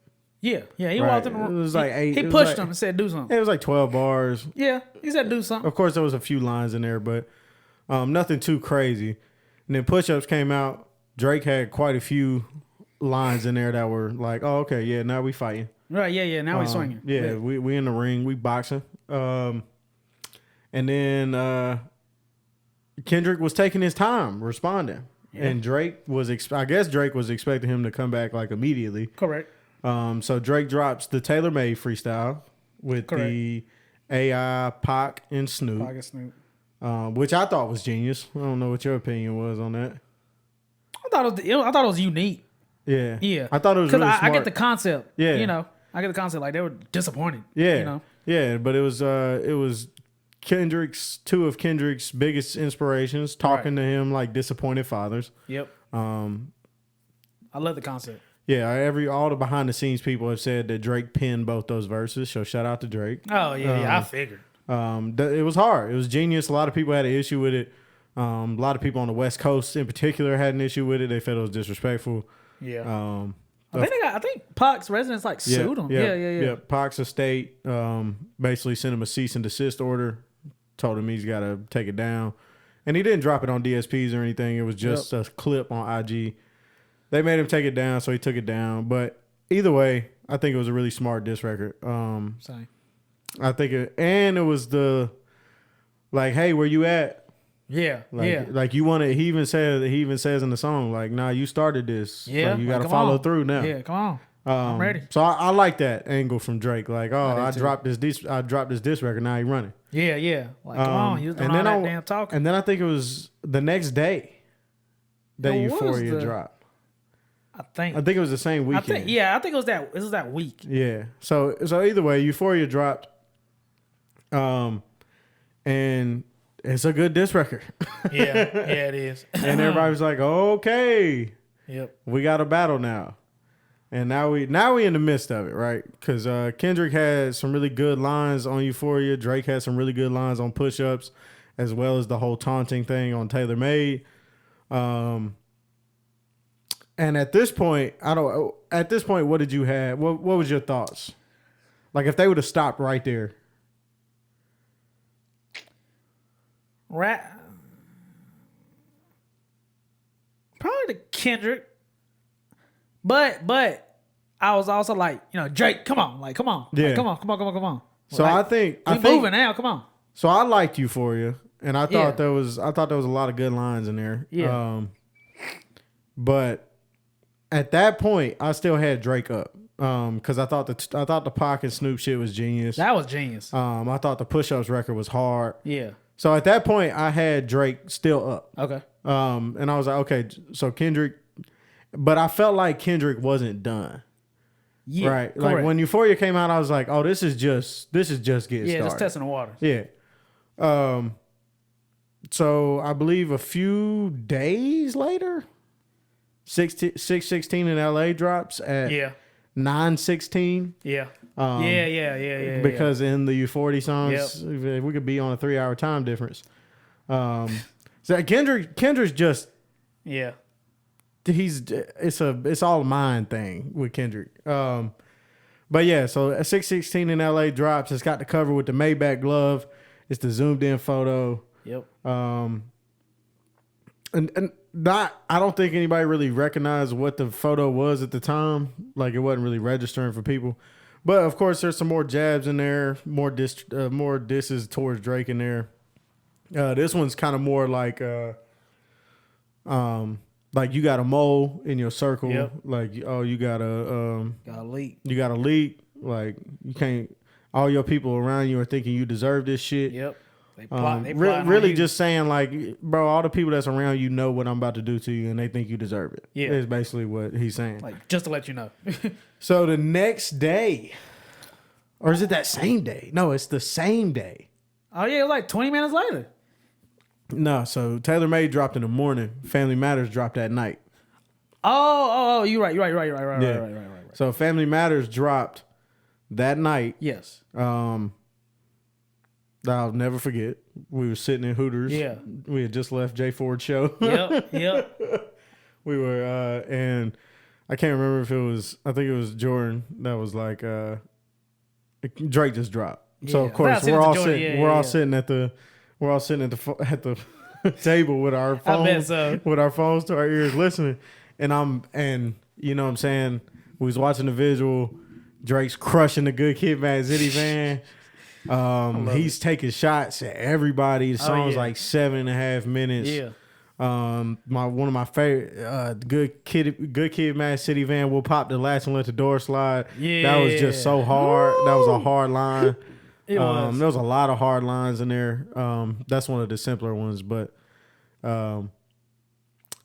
Speaker 3: Yeah. He
Speaker 2: Right.
Speaker 3: walked in the room.
Speaker 2: It was like eight-
Speaker 3: He
Speaker 2: it was
Speaker 3: pushed
Speaker 2: like-
Speaker 3: him and said, do something.
Speaker 2: It was like 12 bars.
Speaker 3: Yeah. He said, do something.
Speaker 2: Of course, there was a few lines in there, but nothing too crazy. And then push-ups came out. Drake had quite a few lines in there that were like, "Oh, okay, yeah, now we fighting."
Speaker 3: Right. Yeah. Now he's swinging.
Speaker 2: Yeah, we in the ring, we boxing. And then Kendrick was taking his time responding, and Drake was. I guess Drake was expecting him to come back like immediately.
Speaker 3: Correct.
Speaker 2: So Drake drops the tailor-made freestyle with the AI, Pac, and Snoop.
Speaker 3: Pocket Snoop.
Speaker 2: Which I thought was genius. I don't know what your opinion was on that.
Speaker 3: I thought it was unique.
Speaker 2: Yeah.
Speaker 3: Yeah.
Speaker 2: I thought it was
Speaker 3: Because
Speaker 2: really
Speaker 3: I
Speaker 2: smart.
Speaker 3: get the concept.
Speaker 2: Yeah.
Speaker 3: You know, I get the concept. Like, they were disappointed.
Speaker 2: Yeah.
Speaker 3: You know?
Speaker 2: Yeah, but it was two of Kendrick's biggest inspirations talking to him like disappointed fathers.
Speaker 3: Yep. I love the concept.
Speaker 2: Yeah, all the behind the scenes people have said that Drake penned both those verses, so shout out to Drake.
Speaker 3: Oh, yeah. I figured.
Speaker 2: It was hard. It was genius. A lot of people had an issue with it. A lot of people on the West Coast in particular had an issue with it. They felt it was disrespectful.
Speaker 3: Yeah. I think Pac's residents like sued him. Yeah.
Speaker 2: Pac's estate basically sent him a cease and desist order, told him he's got to take it down. And he didn't drop it on DSPs or anything. It was just a clip on IG. They made him take it down, so he took it down. But either way, I think it was a really smart diss record.
Speaker 3: Same.
Speaker 2: I think it was the, like, hey, where you at?
Speaker 3: Yeah.
Speaker 2: Like you want to. He even says in the song, like, nah, you started this.
Speaker 3: Yeah.
Speaker 2: So you got to
Speaker 3: come
Speaker 2: follow
Speaker 3: on.
Speaker 2: through now.
Speaker 3: Yeah, come on. I'm ready.
Speaker 2: So I like that angle from Drake. Like, I
Speaker 3: too.
Speaker 2: dropped this diss record. Now he running.
Speaker 3: Yeah. Like, come on. You was doing all that damn talking.
Speaker 2: And then I think it was the next day that
Speaker 3: It was
Speaker 2: Euphoria dropped.
Speaker 3: I think
Speaker 2: it was the same weekend.
Speaker 3: I think it was that week.
Speaker 2: Yeah. So either way, Euphoria dropped. And it's a good diss record.
Speaker 3: Yeah, it is.
Speaker 2: And everybody was like, okay,
Speaker 3: Yep.
Speaker 2: we got a battle now. And now we in the midst of it, right? Because Kendrick had some really good lines on Euphoria. Drake had some really good lines on Push Ups, as well as the whole taunting thing on Tailor Made. And at this point, what did you have? What was your thoughts? Like, if they would have stopped right there.
Speaker 3: Probably the Kendrick. But I was also like, Drake, come on. Like, come on.
Speaker 2: Yeah.
Speaker 3: Like, come on.
Speaker 2: So
Speaker 3: like,
Speaker 2: I think
Speaker 3: moving now, come on.
Speaker 2: So I liked Euphoria, and I thought
Speaker 3: Yeah.
Speaker 2: there was a lot of good lines in there.
Speaker 3: Yeah.
Speaker 2: But at that point, I still had Drake up because I thought the Pac and Snoop shit was genius.
Speaker 3: That was genius.
Speaker 2: I thought the Push Ups record was hard.
Speaker 3: Yeah.
Speaker 2: So at that point, I had Drake still up.
Speaker 3: Okay.
Speaker 2: And I was like, okay, so Kendrick, but I felt like Kendrick wasn't done.
Speaker 3: Yeah.
Speaker 2: Right.
Speaker 3: Correct.
Speaker 2: Like when Euphoria came out, I was like, oh, this is just getting started.
Speaker 3: Yeah, just testing the waters.
Speaker 2: Yeah. So I believe a few days later, 616 in LA drops at 9:16.
Speaker 3: Yeah. Yeah.
Speaker 2: Because in the U40 songs, we could be on a 3-hour time difference. So Kendrick's just it's all a mind thing with Kendrick. But yeah, so 616 in LA drops. It's got the cover with the Maybach glove. It's the zoomed in photo.
Speaker 3: Yep.
Speaker 2: And I don't think anybody really recognized what the photo was at the time. Like, it wasn't really registering for people. But of course, there's some more jabs in there, more disses towards Drake in there. This one's kind of more like you got a mole in your circle.
Speaker 3: Yep.
Speaker 2: Like, oh, you got a
Speaker 3: leak.
Speaker 2: You got a leak. Like, you can't. All your people around you are thinking you deserve this shit.
Speaker 3: Yep. They plot
Speaker 2: really just saying, like, bro, all the people that's around you know what I'm about to do to you, and they think you deserve it.
Speaker 3: Yeah,
Speaker 2: is basically what he's saying.
Speaker 3: Like, just to let you know.
Speaker 2: So the next day, or is it that same day? No, it's the same day.
Speaker 3: Oh yeah, it was like 20 minutes later.
Speaker 2: No, so Taylor Made dropped in the morning. Family Matters dropped at night.
Speaker 3: Oh, you're right.
Speaker 2: Yeah.
Speaker 3: Right.
Speaker 2: So Family Matters dropped that night.
Speaker 3: Yes.
Speaker 2: I'll never forget. We were sitting in Hooters.
Speaker 3: Yeah.
Speaker 2: We had just left J Ford show.
Speaker 3: Yep.
Speaker 2: We were, and I can't remember if it was, I think it was Jordan that was like, Drake just dropped. So of course we're all sitting at the table with our phones, with our phones to our ears listening. And you know what I'm saying? We was watching the visual. Drake's crushing the Good Kid, Mad City van. He's taking shots at everybody. The song's like 7.5 minutes.
Speaker 3: Yeah.
Speaker 2: One of my favorite, Good Kid, Mad City van will pop the latch and let the door slide. Yeah. That was just so hard. Woo! That was a hard line. There was a lot of hard lines in there. That's one of the simpler ones, but man,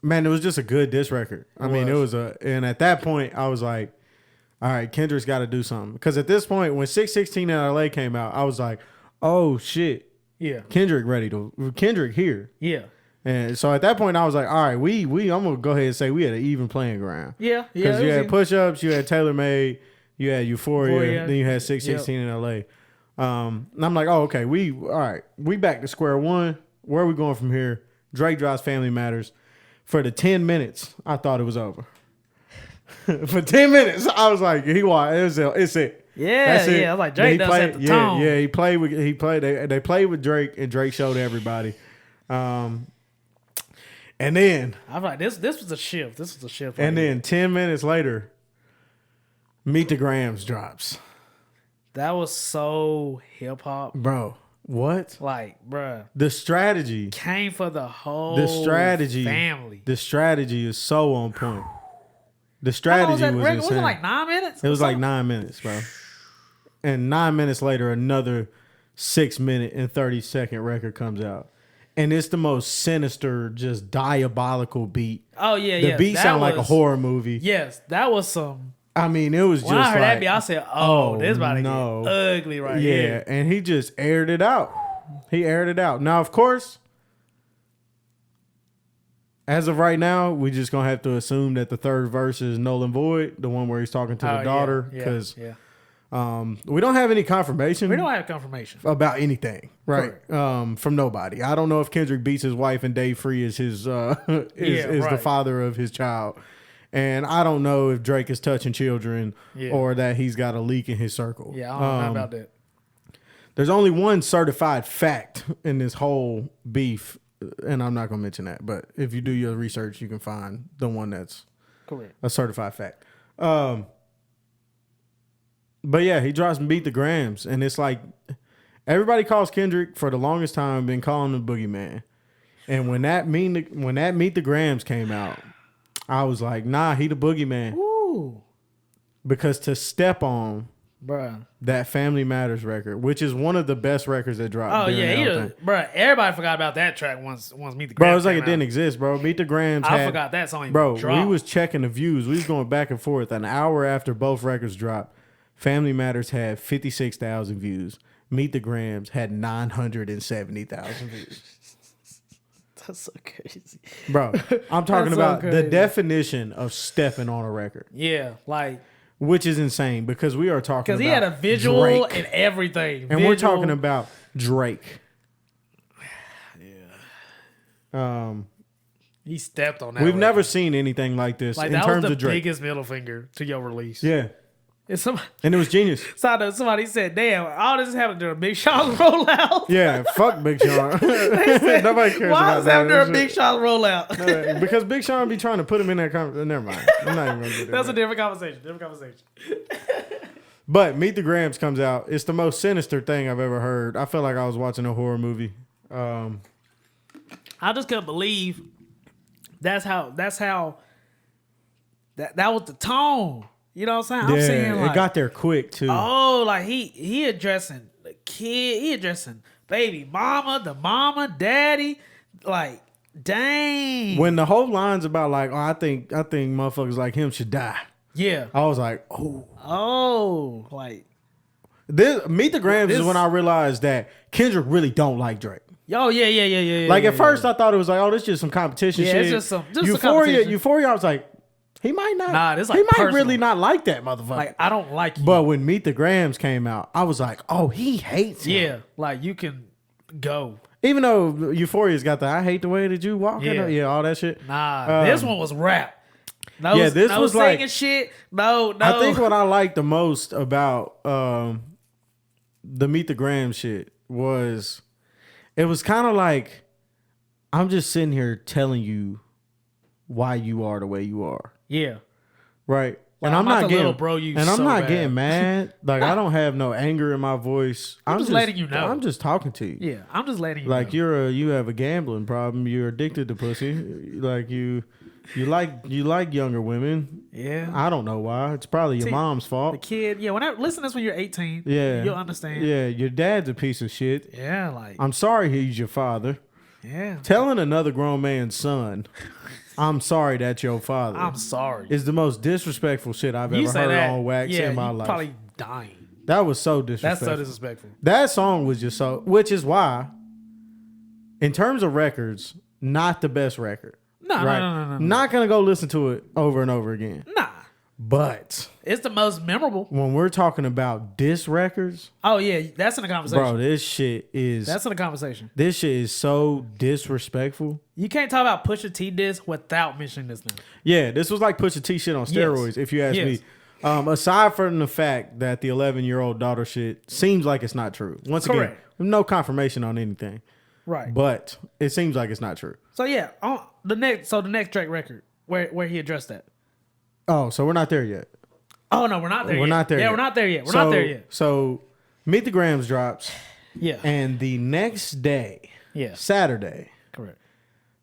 Speaker 2: it was just a good diss record. And at that point I was like, all right, Kendrick's got to do something. Because at this point, when 616 in LA came out, I was like, oh shit.
Speaker 3: Yeah.
Speaker 2: Kendrick here.
Speaker 3: Yeah.
Speaker 2: And so at that point I was like, all right, I'm gonna go ahead and say we had an even playing ground.
Speaker 3: Yeah.
Speaker 2: Because you had Push Ups, you had Taylor Made, you had Euphoria, then you had 616 in LA. And I'm like, oh, okay, we back to square one. Where are we going from here? Drake drops Family Matters. For the 10 minutes, I thought it was over. For 10 minutes, I was like, it's it.
Speaker 3: Yeah,
Speaker 2: that's it.
Speaker 3: I was like, Drake does set the tone.
Speaker 2: Yeah, they played with Drake, and Drake showed everybody. And then
Speaker 3: I was like, this was a shift.
Speaker 2: And then 10 minutes later, Meet the Grams drops.
Speaker 3: That was so hip hop.
Speaker 2: Bro, what?
Speaker 3: Like, bro.
Speaker 2: The strategy
Speaker 3: came for the whole family.
Speaker 2: The strategy is so on point. The strategy was insane.
Speaker 3: Was it like 9 minutes?
Speaker 2: It was like 9 minutes, bro. And 9 minutes later, another 6 minute and 30-second record comes out. And it's the most sinister, just diabolical beat.
Speaker 3: Oh, yeah,
Speaker 2: The beat sounded like a horror movie.
Speaker 3: Yes, that was some...
Speaker 2: I mean, it was
Speaker 3: when
Speaker 2: just
Speaker 3: I heard
Speaker 2: like...
Speaker 3: that beat, I said, this about to get ugly right here.
Speaker 2: Yeah, and he just aired it out. Now, of course... As of right now, we just gonna have to assume that the third verse is null and void, the one where he's talking to the daughter, because we don't have any confirmation.
Speaker 3: We don't have confirmation
Speaker 2: about anything, right? From nobody. I don't know if Kendrick beats his wife and Dave Free is his the father of his child, and I don't know if Drake is touching children or that he's got a leak in his circle.
Speaker 3: Yeah, I don't know about that.
Speaker 2: There's only one certified fact in this whole beef. And I'm not going to mention that, but if you do your research, you can find the one that's
Speaker 3: correct,
Speaker 2: a certified fact. But yeah, he drops Beat the Grams, and it's like everybody calls Kendrick for the longest time been calling him Boogeyman. And when that Meet the Grams came out, I was like, nah, he the Boogeyman.
Speaker 3: Ooh.
Speaker 2: Because to step on
Speaker 3: bruh,
Speaker 2: that Family Matters record, which is one of the best records that dropped.
Speaker 3: Oh yeah, bruh. Everybody forgot about that track once Meet the Grams.
Speaker 2: Bro, it was like it didn't exist, bro. Meet the Grams.
Speaker 3: I forgot that song.
Speaker 2: Bro,
Speaker 3: dropped.
Speaker 2: We was checking the views. We was going back and forth. An hour after both records dropped, Family Matters had 56,000 views. Meet the Grams had 970,000 views.
Speaker 3: That's so crazy,
Speaker 2: bro. I'm talking about the definition of stepping on a record.
Speaker 3: Yeah, like.
Speaker 2: Which is insane because we are talking about
Speaker 3: because he had a visual
Speaker 2: Drake.
Speaker 3: and everything.
Speaker 2: And we're talking about Drake.
Speaker 3: Yeah. He stepped on that.
Speaker 2: We've never seen anything like this in terms of Drake.
Speaker 3: Biggest middle finger to your release.
Speaker 2: Yeah. And it was genius.
Speaker 3: Somebody said, "Damn, all this is happening during Big Sean's rollout."
Speaker 2: Yeah, fuck Big Sean. Nobody cares
Speaker 3: Why
Speaker 2: about
Speaker 3: is
Speaker 2: that.
Speaker 3: happening during Big Sean's rollout?
Speaker 2: Because Big Sean be trying to put him in that conversation. Never mind. I'm not even going to do that.
Speaker 3: That's a different conversation.
Speaker 2: But Meet the Grams comes out. It's the most sinister thing I've ever heard. I felt like I was watching a horror movie.
Speaker 3: I just couldn't believe that was the tone. You know what I'm saying? I'm saying like,
Speaker 2: it got there quick too.
Speaker 3: oh, like he addressing the kid, he addressing baby mama, the mama, daddy, like dang.
Speaker 2: When the whole line's about like, oh, I think motherfuckers like him should die.
Speaker 3: Yeah.
Speaker 2: I was like,
Speaker 3: like
Speaker 2: this Meet the Grams is when I realized that Kendrick really don't like Drake.
Speaker 3: Yeah.
Speaker 2: Like at first I thought it was like, oh, this is just some competition shit.
Speaker 3: It's just some
Speaker 2: Euphoria, I was like, he might not.
Speaker 3: Nah, this like
Speaker 2: he might
Speaker 3: personal.
Speaker 2: really not like that motherfucker.
Speaker 3: Like I don't like you.
Speaker 2: But when Meet the Grams came out, I was like, oh, he hates him.
Speaker 3: Yeah, like you can go.
Speaker 2: Even though Euphoria's got the I hate the way that you walk in, all that shit.
Speaker 3: Nah, this one was rap.
Speaker 2: This was
Speaker 3: singing
Speaker 2: like
Speaker 3: shit. No.
Speaker 2: I think what I liked the most about the Meet the Grams shit was it was kind of like I'm just sitting here telling you why you are the way you are.
Speaker 3: Yeah.
Speaker 2: Right.
Speaker 3: Like,
Speaker 2: And I'm not getting,
Speaker 3: little bro you
Speaker 2: and I'm
Speaker 3: so
Speaker 2: not
Speaker 3: bad.
Speaker 2: getting mad. Like I don't have no anger in my voice.
Speaker 3: I'm just letting you know.
Speaker 2: I'm just talking to you.
Speaker 3: Yeah, I'm just letting you
Speaker 2: Like
Speaker 3: know.
Speaker 2: you have a gambling problem. You're addicted to pussy. Like you like younger women.
Speaker 3: Yeah.
Speaker 2: I don't know why. It's probably your mom's fault.
Speaker 3: The kid. Yeah. Listen to this when you're 18.
Speaker 2: Yeah.
Speaker 3: You'll understand.
Speaker 2: Yeah, your dad's a piece of shit.
Speaker 3: Yeah. Like.
Speaker 2: I'm sorry he's your father.
Speaker 3: Yeah.
Speaker 2: Telling another grown man's son, I'm sorry that's your father.
Speaker 3: I'm sorry.
Speaker 2: Is the most disrespectful shit I've ever heard on wax in my life.
Speaker 3: Probably dying.
Speaker 2: That was so disrespectful.
Speaker 3: That's so disrespectful.
Speaker 2: That song was just so, which is why, in terms of records, not the best record.
Speaker 3: No.
Speaker 2: Not gonna go listen to it over and over again.
Speaker 3: Nah.
Speaker 2: But
Speaker 3: It's the most memorable.
Speaker 2: when we're talking about diss records,
Speaker 3: Oh yeah, that's in the conversation.
Speaker 2: bro, this shit is so disrespectful.
Speaker 3: You can't talk about Pusha T diss without mentioning this name.
Speaker 2: Yeah, this was like Pusha T shit on steroids, if you ask
Speaker 3: Yes.
Speaker 2: me. Aside from the fact that the 11-year-old daughter shit seems like it's not true. Once
Speaker 3: Correct.
Speaker 2: again, no confirmation on anything.
Speaker 3: Right.
Speaker 2: But it seems like it's not true.
Speaker 3: So yeah, on the next Drake record where he addressed that.
Speaker 2: Oh, so we're not there yet.
Speaker 3: Oh no, we're not there.
Speaker 2: We're
Speaker 3: yet.
Speaker 2: not there.
Speaker 3: Yeah,
Speaker 2: yet.
Speaker 3: we're not there yet. We're not there yet.
Speaker 2: So Meet the Grams drops,
Speaker 3: Yeah.
Speaker 2: and the next day,
Speaker 3: Yeah.
Speaker 2: Saturday,
Speaker 3: Correct.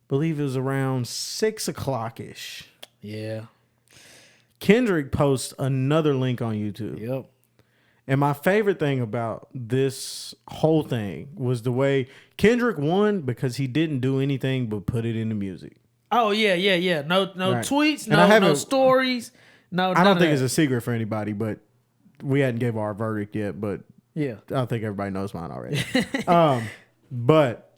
Speaker 2: believe it was around 6:00 ish.
Speaker 3: Yeah.
Speaker 2: Kendrick posts another link on YouTube.
Speaker 3: Yep.
Speaker 2: And my favorite thing about this whole thing was the way Kendrick won because he didn't do anything but put it in the music.
Speaker 3: Oh yeah. No
Speaker 2: Right.
Speaker 3: tweets,
Speaker 2: And I
Speaker 3: no
Speaker 2: haven't-
Speaker 3: stories. No,
Speaker 2: I don't think it's a secret for anybody, but we hadn't gave our verdict yet, but
Speaker 3: yeah.
Speaker 2: I think everybody knows mine already. But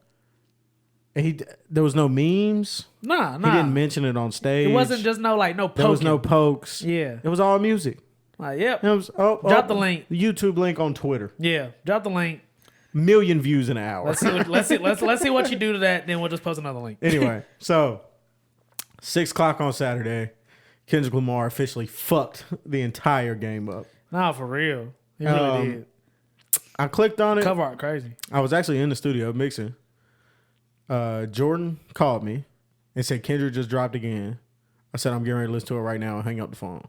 Speaker 2: there was no memes.
Speaker 3: Nah.
Speaker 2: He didn't mention it on stage.
Speaker 3: It wasn't just no poking.
Speaker 2: There was no pokes.
Speaker 3: Yeah.
Speaker 2: It was all music.
Speaker 3: Like, yep.
Speaker 2: It was
Speaker 3: Drop the link.
Speaker 2: The YouTube link on Twitter.
Speaker 3: Yeah. Drop the link.
Speaker 2: Million views in an hour.
Speaker 3: Let's see what you do to that. Then we'll just post another link.
Speaker 2: Anyway, so 6:00 on Saturday, Kendrick Lamar officially fucked the entire game up.
Speaker 3: Nah, for real. He really did.
Speaker 2: I clicked on it.
Speaker 3: Cover art crazy.
Speaker 2: I was actually in the studio mixing. Jordan called me and said Kendrick just dropped again. I said I'm getting ready to listen to it right now and hang up the phone.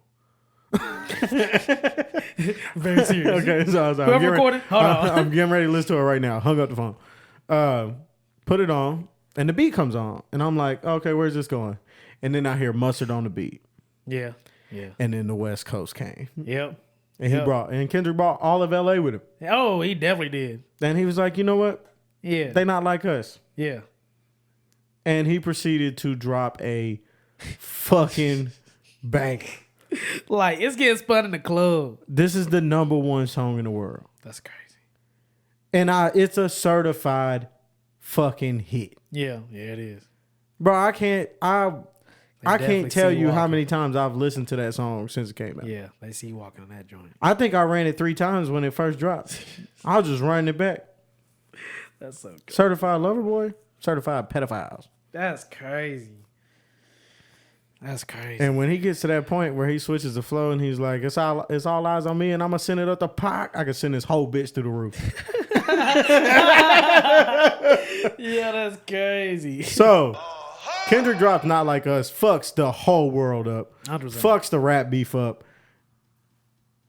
Speaker 3: Very serious.
Speaker 2: Okay, so I was like,
Speaker 3: Whoever recorded, hold on.
Speaker 2: I'm getting ready to listen to it right now. Hung up the phone. Put it on, and the beat comes on, and I'm like, okay, where's this going? And then I hear Mustard on the beat,
Speaker 3: Yeah.
Speaker 2: and then the West Coast came,
Speaker 3: Yep.
Speaker 2: and Kendrick brought all of LA with him,
Speaker 3: Oh, he definitely did.
Speaker 2: and he was like, you know what?
Speaker 3: Yeah.
Speaker 2: They not like us,
Speaker 3: Yeah.
Speaker 2: and he proceeded to drop a fucking bang.
Speaker 3: Like, it's getting spun in the club.
Speaker 2: This is the #1 song in the world.
Speaker 3: That's crazy.
Speaker 2: And it's a certified fucking hit.
Speaker 3: Yeah, it is.
Speaker 2: Bro, I can't
Speaker 3: definitely
Speaker 2: tell
Speaker 3: see you
Speaker 2: you how
Speaker 3: walking.
Speaker 2: many times I've listened to that song since it came out.
Speaker 3: Yeah, they see you walking on that joint.
Speaker 2: I think I ran it 3 times when it first dropped. I was just running it back.
Speaker 3: That's so good.
Speaker 2: Certified lover boy, certified pedophiles.
Speaker 3: That's crazy. That's crazy.
Speaker 2: And when he gets to that point where he switches the flow and he's like, it's all eyes on me and I'm gonna send it up the Pac, I can send this whole bitch through the roof.
Speaker 3: Yeah, that's crazy.
Speaker 2: So Kendrick dropped Not Like Us, fucks the whole world up.
Speaker 3: 100%.
Speaker 2: Fucks the rap beef up.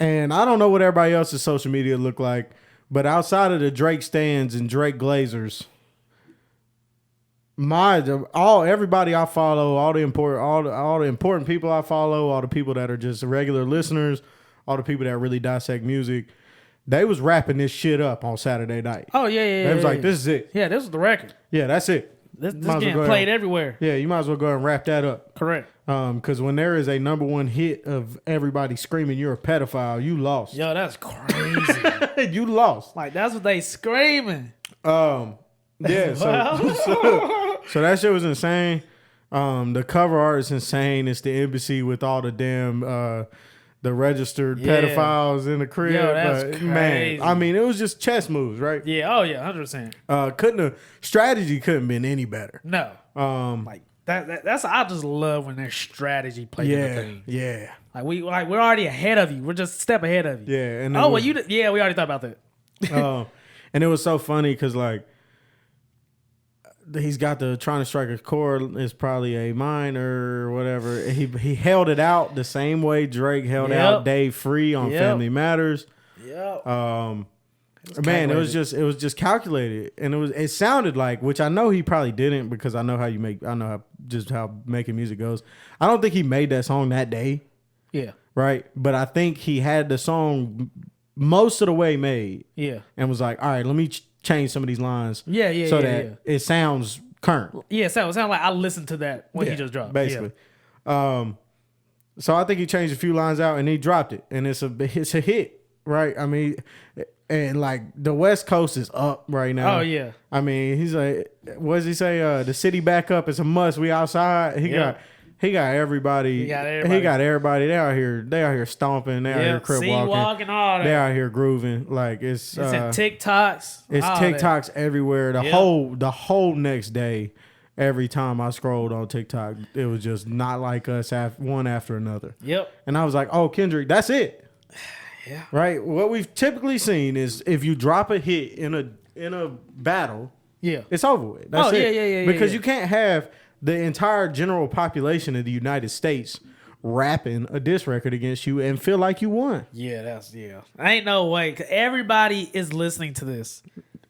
Speaker 2: And I don't know what everybody else's social media look like, but outside of the Drake stands and Drake Glazers, everybody I follow, all the important people I follow, all the people that are just regular listeners, all the people that really dissect music, they was rapping this shit up on Saturday night.
Speaker 3: Oh yeah.
Speaker 2: They was like, this is it.
Speaker 3: Yeah, this is the record.
Speaker 2: Yeah, that's it.
Speaker 3: This
Speaker 2: Might as well
Speaker 3: getting
Speaker 2: go
Speaker 3: played
Speaker 2: ahead.
Speaker 3: everywhere.
Speaker 2: Yeah, you might as well go ahead and wrap that up.
Speaker 3: Correct.
Speaker 2: Because when there is a number one hit of everybody screaming you're a pedophile, you lost.
Speaker 3: Yo, that's crazy.
Speaker 2: You lost.
Speaker 3: Like that's what they screaming.
Speaker 2: Yeah, so that shit was insane. The cover art is insane. It's the embassy with all the damn the registered pedophiles in the crib.
Speaker 3: Yo, that's crazy.
Speaker 2: Man, I mean, it was just chess moves, right?
Speaker 3: Yeah. Oh yeah. 100%.
Speaker 2: Strategy couldn't been any better.
Speaker 3: No. Like that's I just love when there's strategy played in the thing.
Speaker 2: Yeah.
Speaker 3: Like we're already ahead of you. We're just a step ahead of you.
Speaker 2: Yeah. And
Speaker 3: we already thought about that.
Speaker 2: And it was so funny because like he's got the trying to strike a chord is probably a minor or whatever. He held it out the same way Drake held out Dave Free on Family Matters.
Speaker 3: Yep.
Speaker 2: Man, it was just calculated, and it sounded like, which I know he probably didn't because I know how making music goes. I don't think he made that song that day.
Speaker 3: Yeah.
Speaker 2: Right, but I think he had the song most of the way made. Yeah, and was like, all right, let me change some of these lines. So that it sounds current.
Speaker 3: Yeah, it sounds like I listened to that when he just dropped.
Speaker 2: Basically. Yeah. So I think he changed a few lines out and he dropped it, and it's a hit, right? I mean, and like the West Coast is up right now.
Speaker 3: Oh yeah.
Speaker 2: I mean, he's like, what does he say? The city back up. It's a must. We outside. He got everybody. He got everybody. They out here stomping. They out here crip walking.
Speaker 3: All that.
Speaker 2: They out here grooving. Like it's
Speaker 3: in TikToks.
Speaker 2: It's TikToks that. Everywhere. The whole next day, every time I scrolled on TikTok, it was just Not Like Us one after another. Yep. And I was like, oh, Kendrick, that's it. Yeah. Right. What we've typically seen is if you drop a hit in a battle, it's over with. That's it. Yeah. Because you can't have the entire general population of the United States rapping a diss record against you and feel like you won.
Speaker 3: Yeah, ain't no way. 'Cause everybody is listening to this.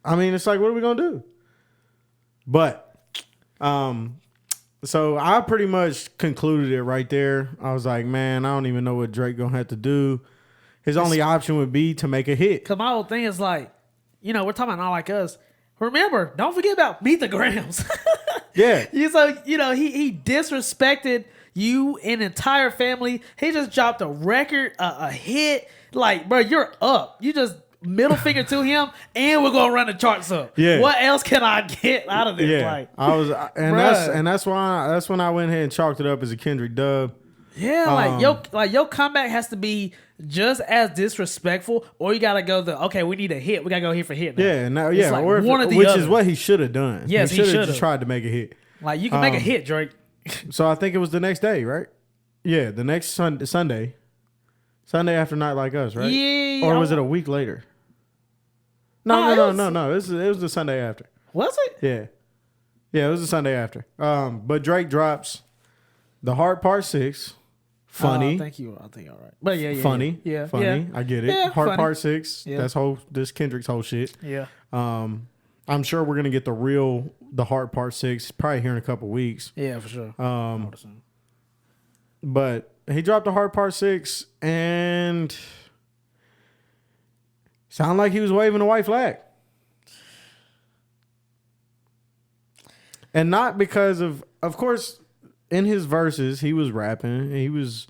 Speaker 2: I mean, it's like, what are we gonna do? But, so I pretty much concluded it right there. I was like, man, I don't even know what Drake gonna have to do. His only option would be to make a hit.
Speaker 3: Cause my whole thing is like, we're talking about Not Like Us. Remember, don't forget about Beat the Grams.
Speaker 2: Yeah.
Speaker 3: He disrespected you and entire family. He just dropped a record, a hit. Like, bro, you're up. You just middle finger to him, and we're gonna run the charts up. Yeah. What else can I get out of this?
Speaker 2: Yeah.
Speaker 3: Like,
Speaker 2: that's when I went ahead and chalked it up as a Kendrick dub.
Speaker 3: Yeah, your comeback has to be just as disrespectful, or you gotta go we need a hit. We gotta go hit for hit now.
Speaker 2: Which is what he should have done.
Speaker 3: Yes,
Speaker 2: he should have just tried to make a hit.
Speaker 3: Like you can make a hit, Drake.
Speaker 2: So I think it was the next day, right? Yeah, the next Sunday after Not Like Us, right?
Speaker 3: Yeah.
Speaker 2: Or was it a week later? No. It was the Sunday after.
Speaker 3: Was it?
Speaker 2: Yeah, it was the Sunday after. But Drake drops The Heart Part 6. Funny.
Speaker 3: I think all right. But
Speaker 2: funny.
Speaker 3: Yeah.
Speaker 2: Funny.
Speaker 3: Yeah.
Speaker 2: I get it.
Speaker 3: Yeah,
Speaker 2: Heart
Speaker 3: funny.
Speaker 2: Part 6. Yeah. This Kendrick's whole shit.
Speaker 3: Yeah.
Speaker 2: I'm sure we're gonna get the Heart Part 6 probably here in a couple weeks.
Speaker 3: Yeah, for sure.
Speaker 2: But he dropped the Heart Part 6 and sounded like he was waving a white flag. And not because of course, in his verses, he was rapping. He was,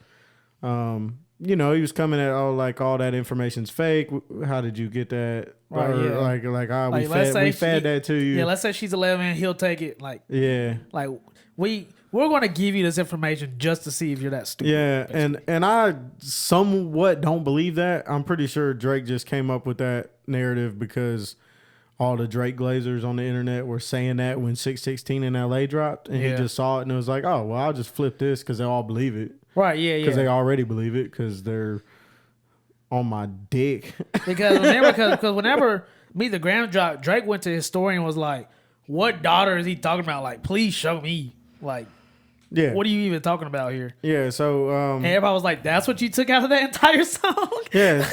Speaker 2: he was coming at all that information's fake. How did you get that?
Speaker 3: Right, yeah.
Speaker 2: We fed that to you.
Speaker 3: Yeah, let's say she's 11, he'll take it. Like,
Speaker 2: yeah,
Speaker 3: like we're going to give you this information just to see if you're that stupid.
Speaker 2: Yeah, basically. and I somewhat don't believe that. I'm pretty sure Drake just came up with that narrative because all the Drake Glazers on the internet were saying that when 616 in LA dropped, and he just saw it and it was like, oh, well, I'll just flip this because they all believe it.
Speaker 3: Right, yeah.
Speaker 2: Because they already believe it because they're on my dick.
Speaker 3: Because whenever Meet the Graham dropped, Drake went to his story and was like, what daughter is he talking about? Like, please show me. Like,
Speaker 2: yeah.
Speaker 3: What are you even talking about here?
Speaker 2: Yeah, so...
Speaker 3: and everybody was like, that's what you took out of that entire song?
Speaker 2: Yeah.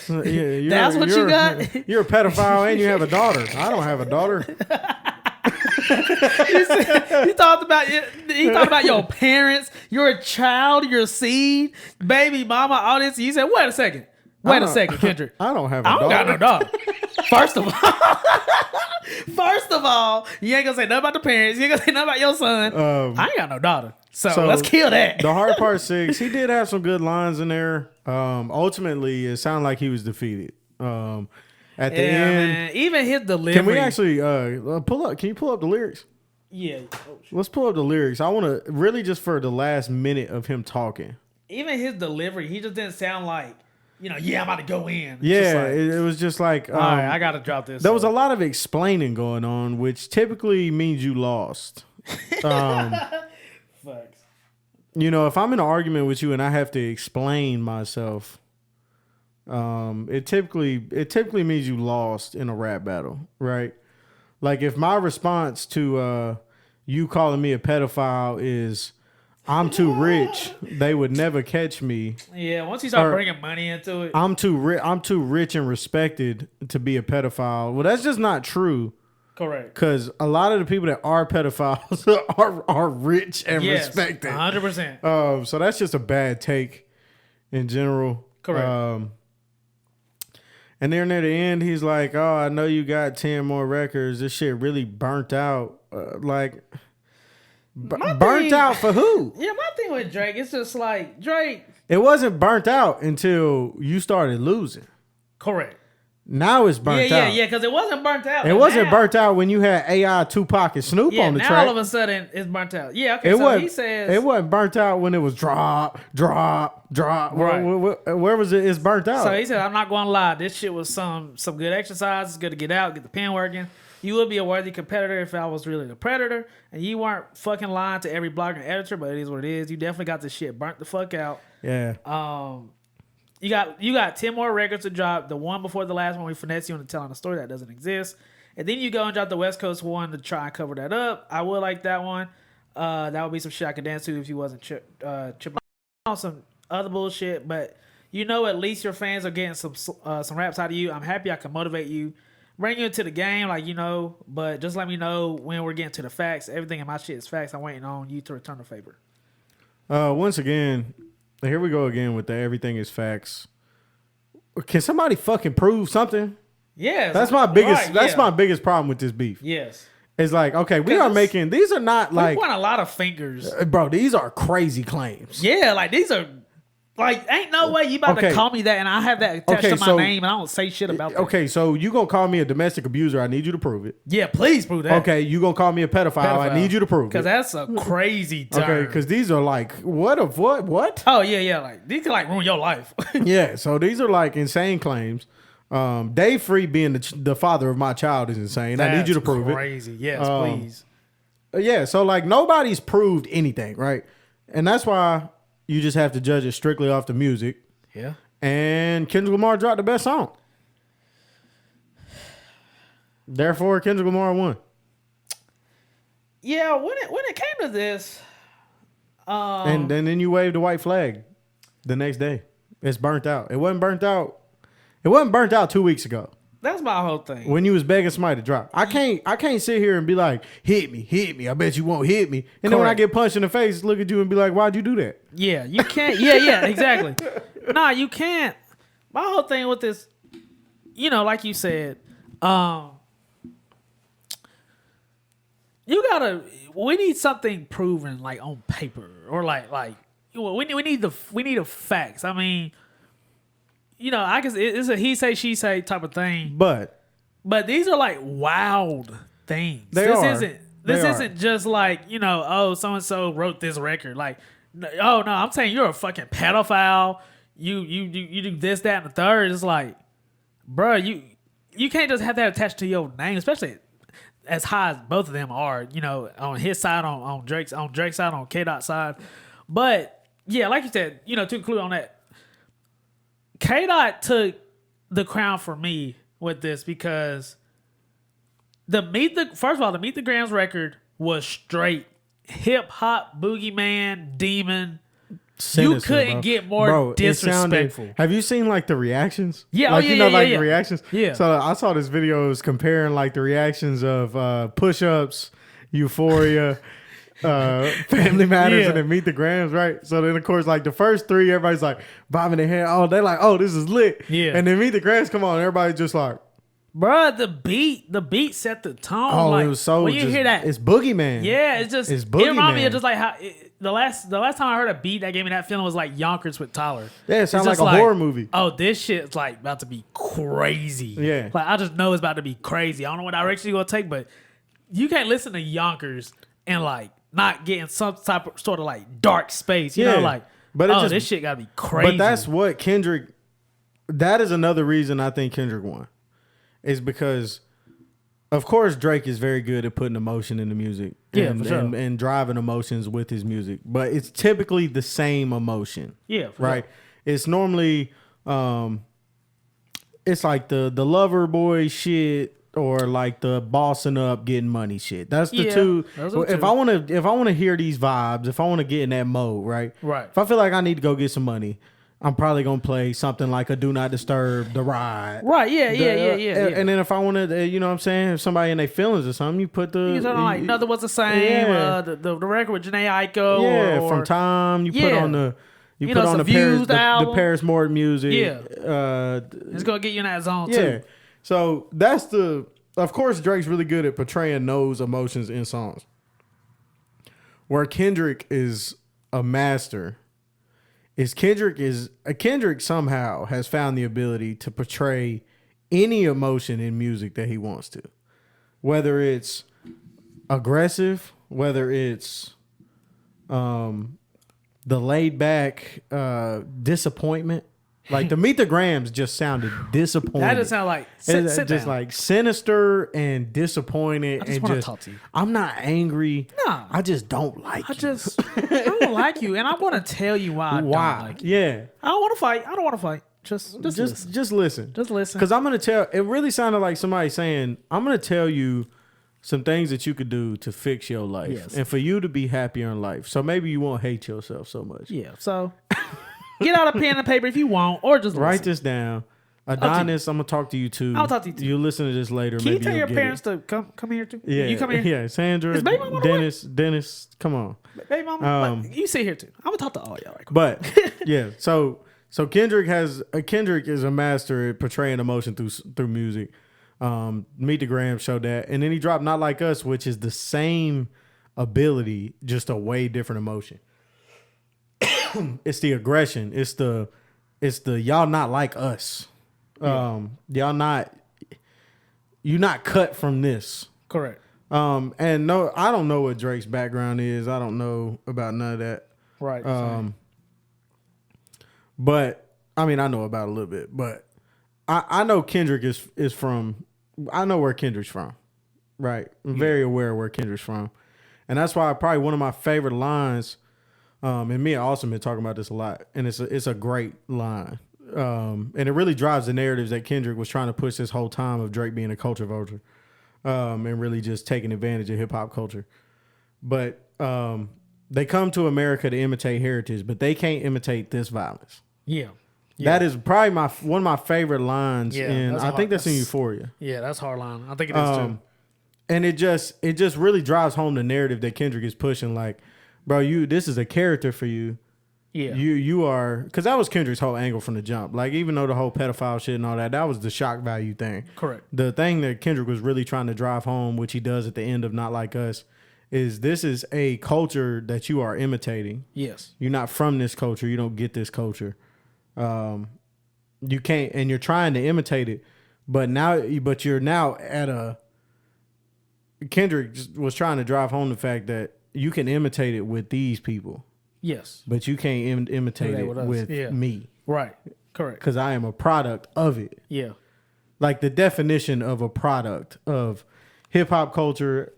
Speaker 3: That's what you got?
Speaker 2: You're a pedophile and you have a daughter. I don't have a daughter.
Speaker 3: He talked about your parents, your child, your seed, baby mama, all this. You said, wait a second, Kendrick.
Speaker 2: I don't have a
Speaker 3: I
Speaker 2: daughter.
Speaker 3: don't got no daughter. First of all, you ain't gonna say nothing about the parents. You ain't gonna say nothing about your son. I ain't got no daughter. So let's kill that.
Speaker 2: The hard part 6, he did have some good lines in there. Ultimately, it sounded like he was defeated. At the end,
Speaker 3: man. Even his delivery.
Speaker 2: Can we actually pull up? Can you pull up the lyrics?
Speaker 3: Yeah.
Speaker 2: Let's pull up the lyrics. I want to really just for the last minute of him talking.
Speaker 3: Even his delivery, he just didn't sound like, I'm about to go in.
Speaker 2: Yeah, it was just like,
Speaker 3: all right, I got to drop this.
Speaker 2: There was a lot of explaining going on, which typically means you lost.
Speaker 3: Facts.
Speaker 2: If I'm in an argument with you and I have to explain myself, it typically means you lost in a rap battle, right? Like if my response to you calling me a pedophile is I'm too rich, they would never catch me.
Speaker 3: Yeah, once you start bringing money into it,
Speaker 2: I'm too rich and respected to be a pedophile. Well, that's just not true.
Speaker 3: Correct.
Speaker 2: Because a lot of the people that are pedophiles are rich and respected.
Speaker 3: 100%.
Speaker 2: So that's just a bad take in general.
Speaker 3: Correct.
Speaker 2: And then near the end, he's like, oh, I know you got 10 more records. This shit really burnt out. Burnt out for who?
Speaker 3: Yeah, my thing with Drake, it's just like, Drake.
Speaker 2: It wasn't burnt out until you started losing.
Speaker 3: Correct.
Speaker 2: Now it's burnt out.
Speaker 3: Yeah, because it wasn't burnt out.
Speaker 2: It wasn't burnt out when you had AI, Tupac, and Snoop on the track.
Speaker 3: Now all of a sudden it's burnt out. Yeah, okay, he says...
Speaker 2: It wasn't burnt out when it was drop. Right. Where was it? It's burnt out.
Speaker 3: So he said, I'm not going to lie. This shit was some good exercise. It's good to get out, get the pen working. You would be a worthy competitor if I was really the predator. And you weren't fucking lying to every blogger and editor, but it is what it is. You definitely got this shit burnt the fuck out.
Speaker 2: Yeah.
Speaker 3: You got 10 more records to drop. The one before the last one, we finesse you into telling a story that doesn't exist. And then you go and drop the West Coast one to try and cover that up. I would like that one. That would be some shit I could dance to if you wasn't tripping on some other bullshit. But at least your fans are getting some raps out of you. I'm happy I can motivate you. Bring you into the game, but just let me know when we're getting to the facts. Everything in my shit is facts. I'm waiting on you to return the favor.
Speaker 2: Once again, here we go again with the everything is facts. Can somebody fucking prove something?
Speaker 3: Yes.
Speaker 2: That's my biggest my biggest problem with this beef.
Speaker 3: Yes.
Speaker 2: It's like, okay, we are making these are not like
Speaker 3: we point a lot of fingers.
Speaker 2: Bro, these are crazy claims.
Speaker 3: Yeah, these are ain't no way you about to call me that and I have that attached to my name and I don't say shit about that.
Speaker 2: Okay, so you gonna call me a domestic abuser, I need you to prove it.
Speaker 3: Yeah, please prove that.
Speaker 2: Okay, you gonna call me a pedophile, I need you to prove it.
Speaker 3: Because that's a crazy term.
Speaker 2: Okay, because these are what?
Speaker 3: Oh, yeah. These can ruin your life.
Speaker 2: Yeah, so these are insane claims. Dave Free being the father of my child is insane. I need you to prove it.
Speaker 3: Crazy. Yes, please.
Speaker 2: Yeah, so nobody's proved anything, right? And that's why you just have to judge it strictly off the music.
Speaker 3: Yeah.
Speaker 2: And Kendrick Lamar dropped the best song. Therefore, Kendrick Lamar won.
Speaker 3: Yeah, when it came to this,
Speaker 2: and then you waved the white flag the next day. It's burnt out. It wasn't burnt out. It wasn't burnt out 2 weeks ago.
Speaker 3: That's my whole thing.
Speaker 2: When you was begging somebody to drop. I can't sit here and be like, hit me. I bet you won't hit me. And then when I get punched in the face, look at you and be like, why'd you do that?
Speaker 3: Yeah, you can't. Yeah, exactly. Nah, you can't. My whole thing with this, like you said, we need something proven on paper or we need the facts. I mean, I guess it's a he say she say type of thing. But these are wild things. This isn't just so and so wrote this record. Oh no, I'm saying you're a fucking pedophile. You do this, that, and the third. It's bro, you can't just have that attached to your name, especially as high as both of them are. You know, on his side, on Drake's side, on K Dot's side. But yeah, like you said, you know, to conclude on that, K Dot took the crown for me with this because first of all, the Meet the Grams record was straight hip hop, boogeyman, demon.
Speaker 2: Sinister,
Speaker 3: you couldn't get more disrespectful.
Speaker 2: Have you seen like the reactions?
Speaker 3: Yeah,
Speaker 2: like,
Speaker 3: the
Speaker 2: reactions.
Speaker 3: Yeah.
Speaker 2: So I saw this video. It was comparing like the reactions of Push-Ups, Euphoria, Family Matters, and then Meet the Grams, right? So then of course like the first three, everybody's like bobbing their head. Oh, they're like, oh, this is lit.
Speaker 3: Yeah.
Speaker 2: And then Meet the Grams come on, everybody's just like,
Speaker 3: bruh, the beat set the tone.
Speaker 2: oh,
Speaker 3: like,
Speaker 2: it was so.
Speaker 3: when you hear that,
Speaker 2: it's boogeyman.
Speaker 3: yeah, it's
Speaker 2: boogeyman.
Speaker 3: It reminded me of just like how the last time I heard a beat that gave me that feeling was like Yonkers with Tyler.
Speaker 2: Yeah, it sounds like a horror movie.
Speaker 3: Oh, this shit's like about to be crazy.
Speaker 2: Yeah,
Speaker 3: like I just know it's about to be crazy. I don't know what direction you're gonna take, but you can't listen to Yonkers and like not getting some type of sort of like dark space. You know, like, but this shit gotta be crazy.
Speaker 2: But that's what Kendrick. That is another reason I think Kendrick won. Is because, of course, Drake is very good at putting emotion in the music and driving emotions with his music. But it's typically the same emotion.
Speaker 3: Yeah.
Speaker 2: Right? Sure. It's normally, it's like the lover boy shit or like the bossing up getting money shit. That's the two. If I want to hear these vibes, if I want to get in that mode, right?
Speaker 3: Right.
Speaker 2: If I feel like I need to go get some money, I'm probably gonna play something like a Do Not Disturb, The Ride.
Speaker 3: Right, yeah.
Speaker 2: And then if I want to, you know what I'm saying, if somebody in their feelings or something, you put the...
Speaker 3: You turn on like Nothing Was the Same, the record with Janae Aiko.
Speaker 2: Yeah, From Time, you put on the... You put on the Paris Morton music.
Speaker 3: Yeah. It's gonna get you in that zone too.
Speaker 2: Yeah. So that's the... Of course, Drake's really good at portraying those emotions in songs. Where Kendrick is a master... Kendrick somehow has found the ability to portray any emotion in music that he wants to, whether it's aggressive, whether it's the laid back disappointment. Like the Meet the Grams just sounded disappointed.
Speaker 3: That just sound like sit
Speaker 2: just
Speaker 3: down.
Speaker 2: Like sinister and disappointed.
Speaker 3: I just want to talk to you.
Speaker 2: I'm not angry.
Speaker 3: Nah,
Speaker 2: I just don't like you.
Speaker 3: I don't like you, and I want to tell you why. I don't like you.
Speaker 2: Yeah.
Speaker 3: I don't want to fight. I don't want to fight. Just listen.
Speaker 2: Just listen.
Speaker 3: Just listen.
Speaker 2: Because I'm gonna tell. It really sounded like somebody saying, "I'm gonna tell you some things that you could do to fix your life and for you to be happier in life. So maybe you won't hate yourself so much."
Speaker 3: Yeah. So. Get out a pen and paper if you want, or just
Speaker 2: write this down. Adonis, I'm gonna talk to you too.
Speaker 3: I'll talk to you too.
Speaker 2: You listen to this later.
Speaker 3: Can you tell your parents to come here too?
Speaker 2: Yeah,
Speaker 3: you come here.
Speaker 2: Yeah, Sandra,
Speaker 3: Is Baby Mama
Speaker 2: Dennis, come on.
Speaker 3: Baby Mama, you sit here too. I'm gonna talk to all y'all. Right quick.
Speaker 2: But yeah, so Kendrick is a master at portraying emotion through music. Meet the Grams showed that, and then he dropped Not Like Us, which is the same ability, just a way different emotion. It's the aggression. It's the y'all not like us. Y'all not. You're not cut from this.
Speaker 3: Correct.
Speaker 2: And no, I don't know what Drake's background is. I don't know about none of that.
Speaker 3: Right.
Speaker 2: But I mean, I know about a little bit. But I know Kendrick is from. I know where Kendrick's from. Right. I'm very aware of where Kendrick's from, and that's why probably one of my favorite lines. And me and Austin been talking about this a lot, and it's a great line, and it really drives the narratives that Kendrick was trying to push this whole time of Drake being a culture vulture, and really just taking advantage of hip hop culture. But they come to America to imitate heritage, but they can't imitate this violence.
Speaker 3: Yeah.
Speaker 2: That is probably one of my favorite lines, and I think that's in Euphoria.
Speaker 3: Yeah, that's hard line. I think it is too.
Speaker 2: And it just really drives home the narrative that Kendrick is pushing, like. Bro, this is a character for you. Yeah. You are, because that was Kendrick's whole angle from the jump. Like, even though the whole pedophile shit and all that was the shock value thing.
Speaker 3: Correct.
Speaker 2: The thing that Kendrick was really trying to drive home, which he does at the end of Not Like Us, is this is a culture that you are imitating.
Speaker 3: Yes.
Speaker 2: You're not from this culture. You don't get this culture. You can't, and you're trying to imitate it, but you're now at a, Kendrick was trying to drive home the fact that you can imitate it with these people.
Speaker 3: Yes.
Speaker 2: But you can't imitate it with me.
Speaker 3: Right. Correct.
Speaker 2: Because I am a product of it.
Speaker 3: Yeah.
Speaker 2: like the definition of a product of hip hop culture,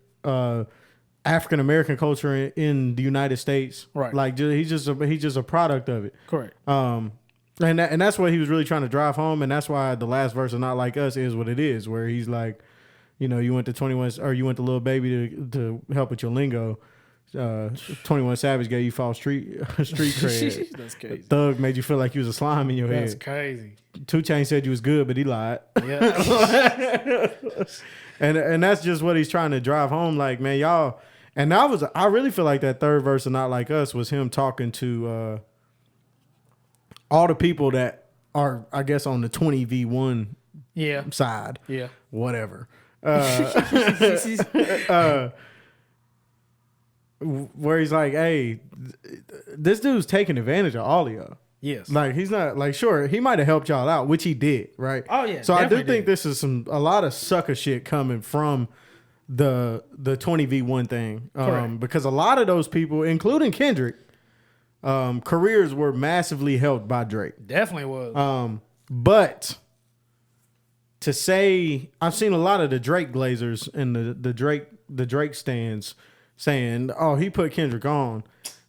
Speaker 2: African American culture in the United States.
Speaker 3: Right.
Speaker 2: Like he's just a product of it.
Speaker 3: Correct.
Speaker 2: And that's what he was really trying to drive home, and that's why the last verse of Not Like Us is what it is, where he's like, you know, you went to 21 or you went to Lil Baby to help with your lingo. 21 Savage gave you false street cred.
Speaker 3: That's crazy.
Speaker 2: Thug made you feel like you was a slime in your head.
Speaker 3: That's crazy.
Speaker 2: 2 Chainz said you was good, but he lied.
Speaker 3: Yeah.
Speaker 2: and that's just what he's trying to drive home. Like, man, y'all. And I really feel like that third verse of Not Like Us was him talking to all the people that are, I guess, on the 20v1 side.
Speaker 3: Yeah.
Speaker 2: Whatever. Where he's like, hey, this dude's taking advantage of all of y'all.
Speaker 3: Yes.
Speaker 2: Like, he's not, like, sure, he might have helped y'all out, which he did, right?
Speaker 3: Oh, yeah.
Speaker 2: So I do think
Speaker 3: did.
Speaker 2: this is a lot of sucker shit coming from the 20v1 thing. Because a lot of those people, including Kendrick, careers were massively helped by Drake.
Speaker 3: Definitely was.
Speaker 2: But to say, I've seen a lot of the Drake glazers and the Drake stands saying, oh, he put Kendrick on.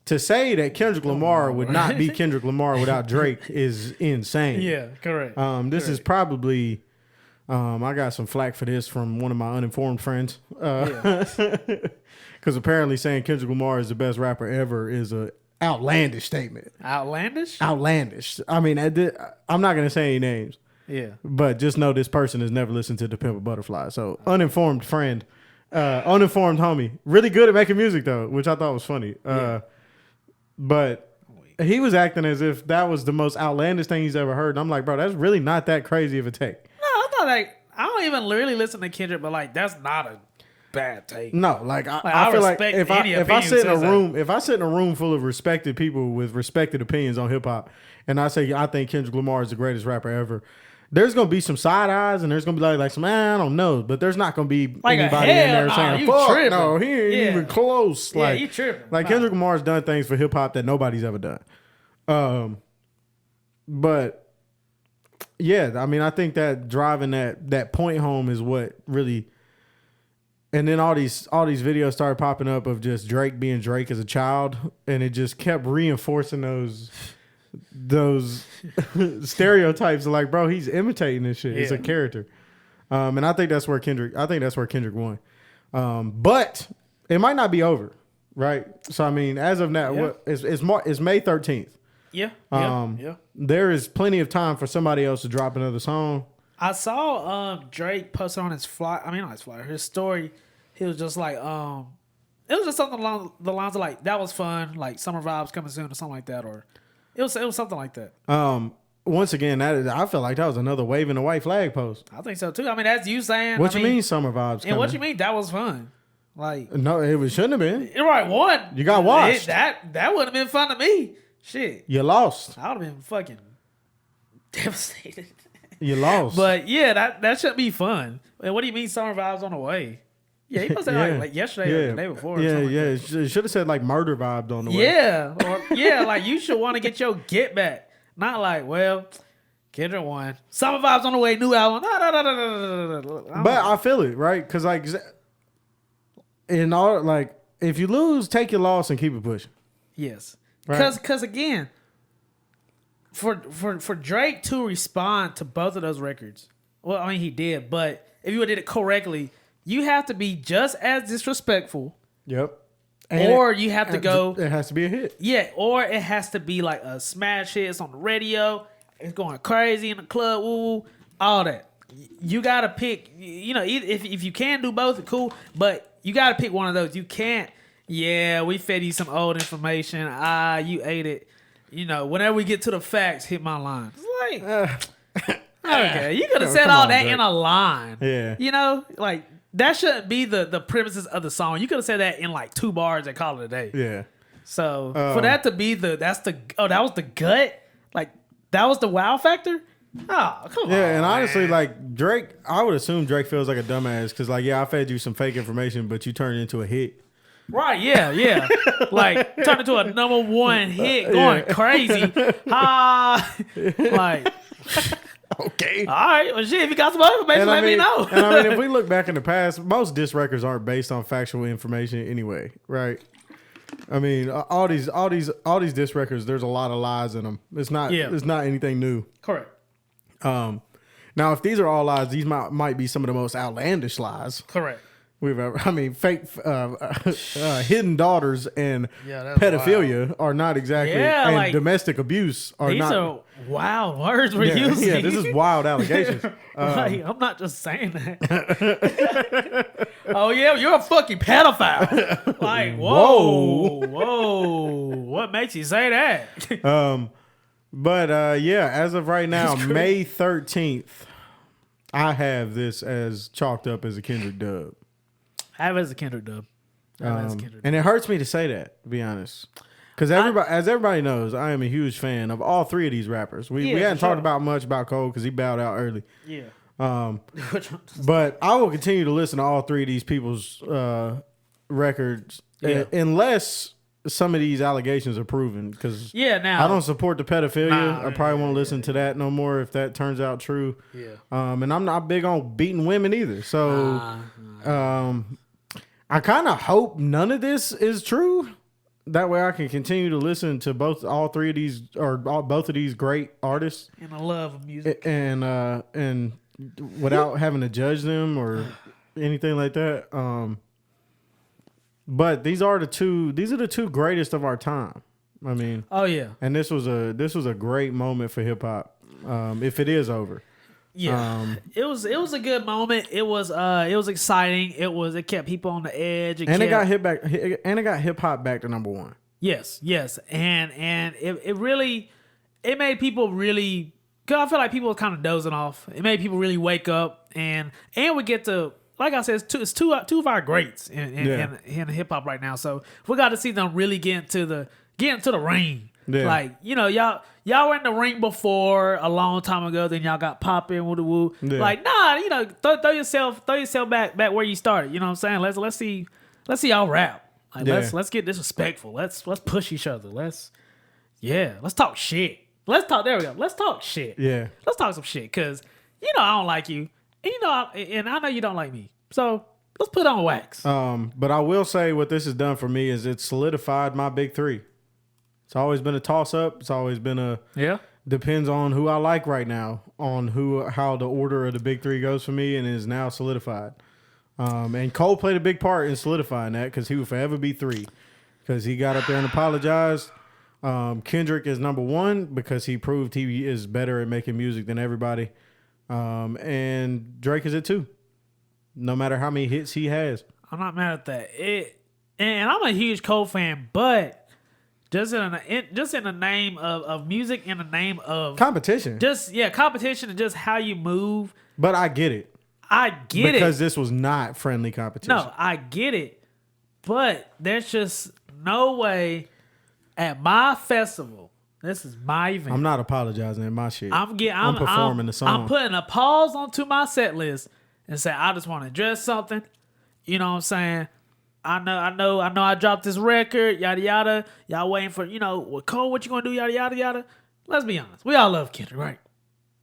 Speaker 2: To say that Kendrick Lamar would not be Kendrick Lamar without Drake is insane.
Speaker 3: Yeah, correct.
Speaker 2: This is probably, I got some flack for this from one of my uninformed friends. Because apparently saying Kendrick Lamar is the best rapper ever is a outlandish statement.
Speaker 3: Outlandish?
Speaker 2: Outlandish. I mean, I'm not going to say any names.
Speaker 3: Yeah.
Speaker 2: But just know this person has never listened to The Pimp a Butterfly. So uninformed friend, uninformed homie. Really good at making music though, which I thought was funny. But he was acting as if that was the most outlandish thing he's ever heard. And I'm like, bro, that's really not that crazy of a take.
Speaker 3: No, I thought I don't even really listen to Kendrick, but like that's not a bad take.
Speaker 2: No, like I feel like if I sit in a room full of respected people with respected opinions on hip hop, and I say I think Kendrick Lamar is the greatest rapper ever, there's gonna be some side eyes and there's gonna be like some I don't know, but there's not gonna be
Speaker 3: like
Speaker 2: anybody in there saying fuck
Speaker 3: tripping.
Speaker 2: No, he ain't even close. Like
Speaker 3: you tripping.
Speaker 2: Like Kendrick Lamar's done things for hip hop that nobody's ever done. But yeah, I mean I think that driving that point home is what really. And then all these videos started popping up of just Drake being Drake as a child, and it just kept reinforcing those stereotypes of like, bro, he's imitating this shit. Yeah. It's a character. And I think that's where Kendrick won. But it might not be over, right? So I mean, as of now, it's May 13th.
Speaker 3: Yeah.
Speaker 2: There is plenty of time for somebody else to drop another song.
Speaker 3: I saw Drake post on his his story. He was just like, it was just something along the lines of like, that was fun, like summer vibes coming soon or something like that, or it was something like that.
Speaker 2: Once again, I feel like that was another waving the white flag post.
Speaker 3: I think so too. I mean, that's you saying.
Speaker 2: What you mean summer vibes?
Speaker 3: And what you mean that was fun? Like
Speaker 2: no, it shouldn't have been.
Speaker 3: You're right. One,
Speaker 2: you got washed.
Speaker 3: That would have been fun to me. Shit,
Speaker 2: you lost.
Speaker 3: I would have been fucking devastated.
Speaker 2: You lost.
Speaker 3: But yeah, that should be fun. And what do you mean summer vibes on the way? Yeah, he must have like yesterday or the day before.
Speaker 2: It should have said like murder vibes on the way.
Speaker 3: Yeah, like you should want to get your get back. Not like, well, Kendrick won. Summer vibes on the way, new album.
Speaker 2: But I feel it, right? Because like, in all, like, if you lose, take your loss and keep it pushing.
Speaker 3: Yes,
Speaker 2: right?
Speaker 3: Because again, for Drake to respond to both of those records, well, I mean he did, but if you did it correctly, you have to be just as disrespectful.
Speaker 2: Yep.
Speaker 3: Or you have to go.
Speaker 2: It has to be a hit.
Speaker 3: Yeah, or it has to be like a smash hit. It's on the radio. It's going crazy in the club. Woo, all that. You gotta pick. You know, if you can do both, cool. But you gotta pick one of those. You can't. Yeah, we fed you some old information. You ate it. You know, whenever we get to the facts, hit my line. It's like, okay, you could have said all that in a line.
Speaker 2: Yeah.
Speaker 3: You know, like. That shouldn't be the premises of the song. You could have said that in like 2 bars and call it a day.
Speaker 2: Yeah.
Speaker 3: So for that to be that was the gut? Like that was the wow factor? Oh, come on.
Speaker 2: Yeah, and honestly, like Drake, I would assume Drake feels like a dumbass because like, yeah, I fed you some fake information, but you turned it into a hit.
Speaker 3: Right, yeah. Like turned into a #1 hit going crazy. Like
Speaker 2: Okay.
Speaker 3: All right. Well, shit, if you got some other information, let me know.
Speaker 2: And I mean, if we look back in the past, most diss records aren't based on factual information anyway, right? I mean, all these diss records, there's a lot of lies in them. It's not anything new.
Speaker 3: Correct.
Speaker 2: Now, if these are all lies, these might be some of the most outlandish lies
Speaker 3: Correct.
Speaker 2: we've ever. I mean, fake hidden daughters and
Speaker 3: that's
Speaker 2: pedophilia are not exactly, and
Speaker 3: like,
Speaker 2: domestic abuse are
Speaker 3: these
Speaker 2: not.
Speaker 3: These are wild words we're using.
Speaker 2: Yeah, this is wild allegations.
Speaker 3: Like, I'm not just saying that. Oh yeah, you're a fucking pedophile. Like, whoa. What makes you say that?
Speaker 2: But yeah, as of right now, May 13th, I have this as chalked up as a Kendrick dub.
Speaker 3: I have it as a Kendrick dub.
Speaker 2: And it hurts me to say that, to be honest. Because as everybody knows, I am a huge fan of all three of these rappers. We hadn't talked about much about Cole because he bowed out early.
Speaker 3: Yeah.
Speaker 2: But I will continue to listen to all three of these people's records unless some of these allegations are proven. Because I don't support the pedophilia. I probably won't listen to that no more if that turns out true.
Speaker 3: Yeah.
Speaker 2: And I'm not big on beating women either. So I kind of hope none of this is true. That way I can continue to listen to both of these great artists.
Speaker 3: And I love music.
Speaker 2: And without having to judge them or anything like that. But these are the two greatest of our time. I mean, and this was a great moment for hip hop. If it is over.
Speaker 3: Yeah, it was a good moment. It was exciting. It kept people on the edge.
Speaker 2: It got hip hop back to number one.
Speaker 3: Yes, and it really made people really. Cause I feel like people were kind of dozing off. It made people really wake up, and we get to, like I said, it's two of our greats in hip hop right now. So we got to see them really get into the ring. Yeah. Like, y'all were in the ring before a long time ago. Then y'all got popping with the woo. Yeah. Like, nah, throw yourself back where you started. You know what I'm saying? Let's see y'all rap. Like, let's get disrespectful. Let's push each other. Let's talk shit. There we go. Let's talk shit.
Speaker 2: Yeah.
Speaker 3: Let's talk some shit. Cause I don't like you. And I know you don't like me. So let's put on wax.
Speaker 2: But I will say what this has done for me is it solidified my big three. It's always been a toss-up. It's always been depends on who I like right now, on how the order of the big three goes for me, and it is now solidified. And Cole played a big part in solidifying that because he will forever be 3. Because he got up there and apologized. Kendrick is number 1 because he proved he is better at making music than everybody. And Drake is at 2. No matter how many hits he has.
Speaker 3: I'm not mad at that. And I'm a huge Cole fan, but just in the name of music, in the name of
Speaker 2: competition,
Speaker 3: competition and just how you move.
Speaker 2: But I get it. Because this was not friendly competition.
Speaker 3: No, I get it. But there's just no way at my festival. This is my event.
Speaker 2: I'm not apologizing at my shit.
Speaker 3: I'm
Speaker 2: performing the song.
Speaker 3: I'm putting a pause onto my set list and say I just want to address something. You know what I'm saying? I know I dropped this record, yada yada. Y'all waiting for, Cole, what you gonna do, yada yada yada. Let's be honest. We all love Kendrick, right?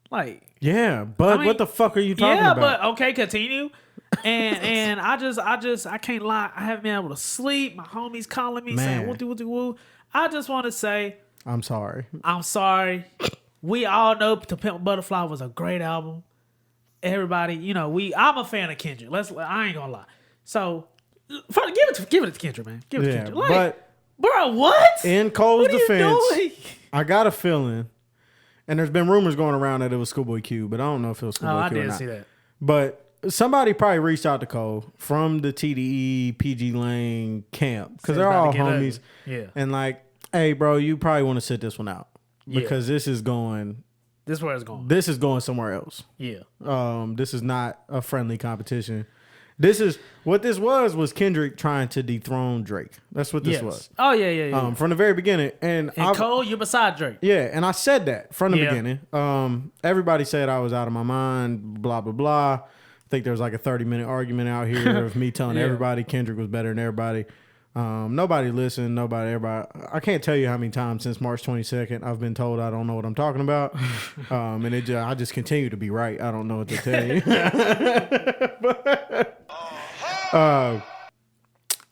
Speaker 3: Like,
Speaker 2: yeah, but what the fuck are you talking about?
Speaker 3: Yeah, but okay, continue. And I can't lie. I haven't been able to sleep. My homies calling me saying woo. I just want to say
Speaker 2: I'm sorry.
Speaker 3: We all know To Pimp a Butterfly was a great album. Everybody, I'm a fan of Kendrick. I ain't gonna lie. So give it to Kendrick, man. Give it to Kendrick.
Speaker 2: But
Speaker 3: bro, what?
Speaker 2: In Cole's defense, I got a feeling, and there's been rumors going around that it was Schoolboy Q, but I don't know if it was Schoolboy Q or not.
Speaker 3: I didn't see that.
Speaker 2: But somebody probably reached out to Cole from the TDE, PG Lang camp, because they're all homies.
Speaker 3: Yeah.
Speaker 2: And like, hey, bro, you probably want to sit this one out because this is going.
Speaker 3: This is where it's going.
Speaker 2: This is going somewhere else.
Speaker 3: Yeah.
Speaker 2: This is not a friendly competition. This is what this was Kendrick trying to dethrone Drake. That's what this was.
Speaker 3: Oh yeah.
Speaker 2: From the very beginning, and
Speaker 3: Cole, you're beside Drake.
Speaker 2: Yeah, and I said that from the beginning. Everybody said I was out of my mind. Blah blah blah. I think there was like a 30-minute argument out here of me telling everybody Kendrick was better than everybody. Nobody listened. Everybody. I can't tell you how many times since March 22nd I've been told I don't know what I'm talking about, and I just continue to be right. I don't know what to tell you.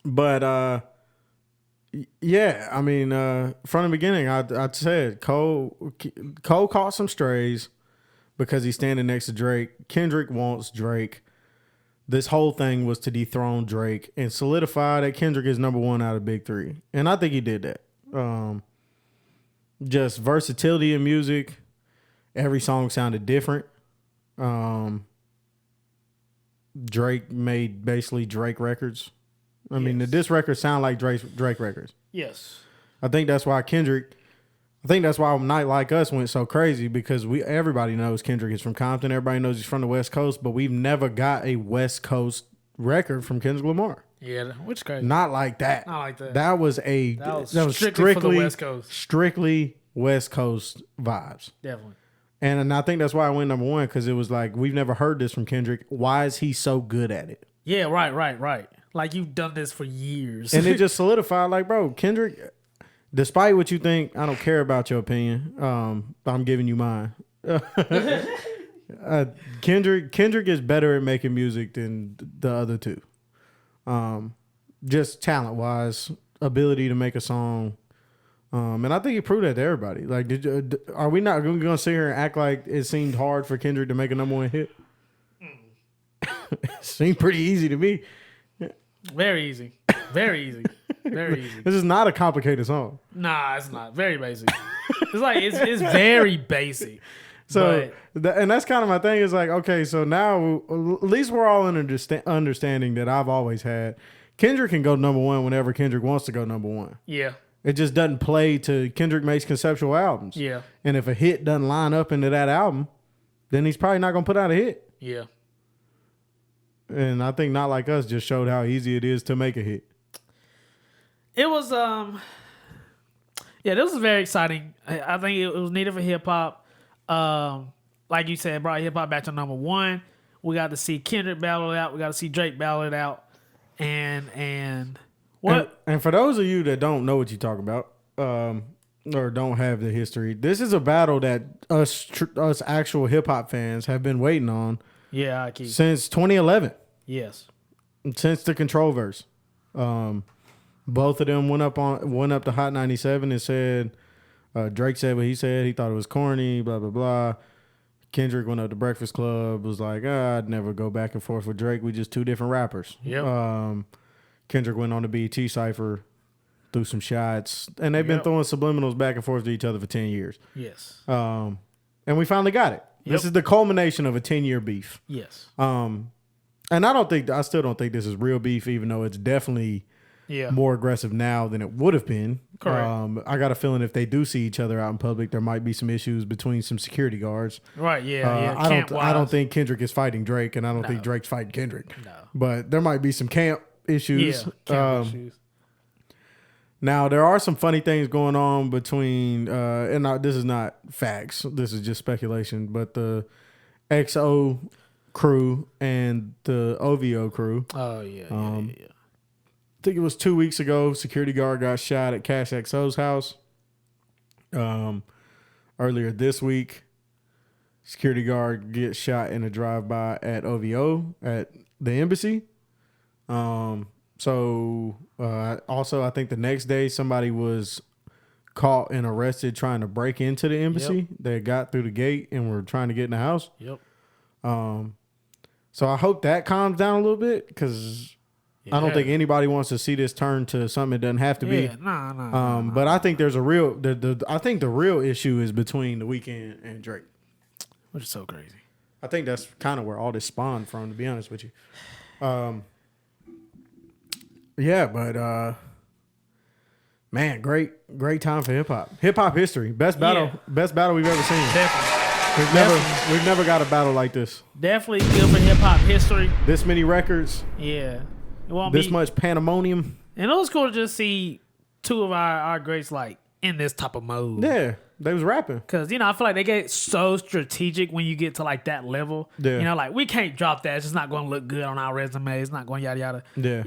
Speaker 2: But yeah, I mean, from the beginning, I said Cole caught some strays because he's standing next to Drake. Kendrick wants Drake. This whole thing was to dethrone Drake and solidify that Kendrick is number one out of Big Three. And I think he did that. Just versatility in music. Every song sounded different. Drake made basically Drake records. I mean, the diss records sound like Drake records.
Speaker 3: Yes.
Speaker 2: I think that's why a night like us went so crazy, because everybody knows Kendrick is from Compton. Everybody knows he's from the West Coast, but we've never got a West Coast record from Kendrick Lamar.
Speaker 3: Yeah, which is crazy.
Speaker 2: Not like that.
Speaker 3: Not like that.
Speaker 2: That was
Speaker 3: strictly for the West Coast.
Speaker 2: Strictly West Coast vibes.
Speaker 3: Definitely.
Speaker 2: And I think that's why I went number one, because it was like, we've never heard this from Kendrick. Why is he so good at it?
Speaker 3: Yeah, right. Like, you've done this for years.
Speaker 2: And it just solidified, like, bro, Kendrick, despite what you think, I don't care about your opinion. I'm giving you mine. Kendrick is better at making music than the other two. Just talent-wise, ability to make a song. And I think he proved that to everybody. Like, are we not going to sit here and act like it seemed hard for Kendrick to make a number one hit? It seemed pretty easy to me.
Speaker 3: Very easy.
Speaker 2: This is not a complicated song.
Speaker 3: Nah, it's not. Very basic. It's very basic.
Speaker 2: So, and that's kind of my thing, is like, okay, so now at least we're all in understanding that I've always had. Kendrick can go number one whenever Kendrick wants to go number one.
Speaker 3: Yeah.
Speaker 2: It just doesn't play to Kendrick makes conceptual albums.
Speaker 3: Yeah.
Speaker 2: And if a hit doesn't line up into that album, then he's probably not going to put out a hit.
Speaker 3: Yeah.
Speaker 2: And I think Not Like Us just showed how easy it is to make a hit.
Speaker 3: It was this was very exciting. I think it was needed for hip hop. Like you said, brought hip hop back to number one. We got to see Kendrick battle it out. We got to see Drake battle it out. And what?
Speaker 2: And for those of you that don't know what you talk about, or don't have the history, this is a battle that us actual hip hop fans have been waiting on.
Speaker 3: Yeah,
Speaker 2: since 2011.
Speaker 3: Yes.
Speaker 2: Since the Control verse. Both of them went up to Hot 97 and said, Drake said what he said. He thought it was corny, blah, blah, blah. Kendrick went up to Breakfast Club, was like, I'd never go back and forth with Drake. We just two different rappers.
Speaker 3: Yep.
Speaker 2: Kendrick went on the BET Cypher, threw some shots, and they've been throwing subliminals back and forth to each other for 10 years.
Speaker 3: Yes.
Speaker 2: And we finally got it. Yep. This is the culmination of a 10-year beef.
Speaker 3: Yes.
Speaker 2: And I still don't think this is real beef, even though it's definitely more aggressive now than it would have been.
Speaker 3: Correct.
Speaker 2: I got a feeling if they do see each other out in public, there might be some issues between some security guards.
Speaker 3: Right. Yeah.
Speaker 2: I don't think Kendrick is fighting Drake, and I don't think Drake's fighting Kendrick.
Speaker 3: No.
Speaker 2: But there might be some camp issues.
Speaker 3: Yeah. Camp issues.
Speaker 2: Now, there are some funny things going on between, this is not facts, this is just speculation, but the XO crew and the OVO crew.
Speaker 3: Oh, yeah.
Speaker 2: I think it was 2 weeks ago, security guard got shot at Cash XO's house. Earlier this week, security guard gets shot in a drive-by at OVO at the embassy. Also, I think the next day somebody was caught and arrested trying to break into the embassy. Yep. They got through the gate and were trying to get in the house.
Speaker 3: Yep.
Speaker 2: So I hope that calms down a little bit, because I don't think anybody wants to see this turn to something it doesn't have to be.
Speaker 3: Nah.
Speaker 2: But I think there's a real. I think the real issue is between The Weeknd and Drake,
Speaker 3: which is so crazy.
Speaker 2: I think that's kind of where all this spawned from, to be honest with you. Yeah, but man, great time for hip hop history. Best battle we've ever seen.
Speaker 3: Definitely.
Speaker 2: We've never got a battle like this.
Speaker 3: Definitely good for hip hop history.
Speaker 2: This many records.
Speaker 3: Yeah, it won't
Speaker 2: this
Speaker 3: be
Speaker 2: much pandemonium.
Speaker 3: And it was cool to just see two of our greats like in this type of mode.
Speaker 2: Yeah, They was rapping.
Speaker 3: Because, I feel like they get so strategic when you get to like that level.
Speaker 2: Yeah.
Speaker 3: Like we can't drop that. It's just not going to look good on our resume. It's not going yada yada.
Speaker 2: Yeah.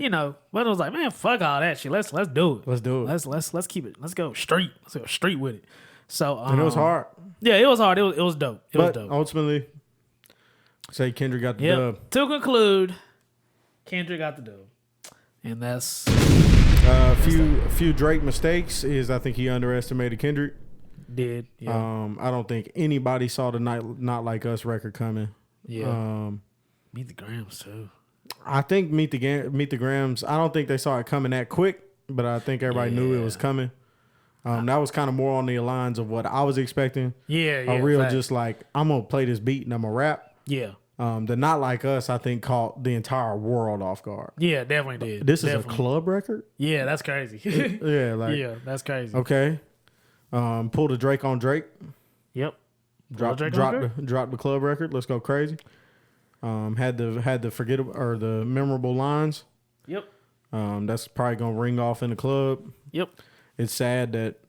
Speaker 3: But it was like, man, fuck all that shit. Let's do it.
Speaker 2: Let's do it.
Speaker 3: Let's keep it. Let's go street. Let's go street with it. So
Speaker 2: and it was hard.
Speaker 3: Yeah, it was hard. It was dope. It was dope.
Speaker 2: Ultimately, say Kendrick got the dub.
Speaker 3: To conclude, Kendrick got the dub. And that's
Speaker 2: a few Drake mistakes is I think he underestimated Kendrick.
Speaker 3: Did. Yeah.
Speaker 2: I don't think anybody saw the Not Like Us record coming.
Speaker 3: Yeah. Meet the Grams too.
Speaker 2: I think Meet the Grams. I don't think they saw it coming that quick, but I think everybody knew it was coming. That was kind of more on the lines of what I was expecting.
Speaker 3: Yeah.
Speaker 2: A real just like I'm gonna play this beat and I'm gonna rap.
Speaker 3: Yeah.
Speaker 2: The Not Like Us, I think, caught the entire world off guard.
Speaker 3: Yeah, definitely did.
Speaker 2: This is a club record.
Speaker 3: Yeah, that's crazy.
Speaker 2: Yeah,
Speaker 3: that's crazy.
Speaker 2: Okay. Pulled a Drake on Drake.
Speaker 3: Yep.
Speaker 2: Dropped the club record. Let's go crazy. Had the forgettable or the memorable lines.
Speaker 3: Yep.
Speaker 2: That's probably gonna ring off in the club.
Speaker 3: Yep.
Speaker 2: It's sad that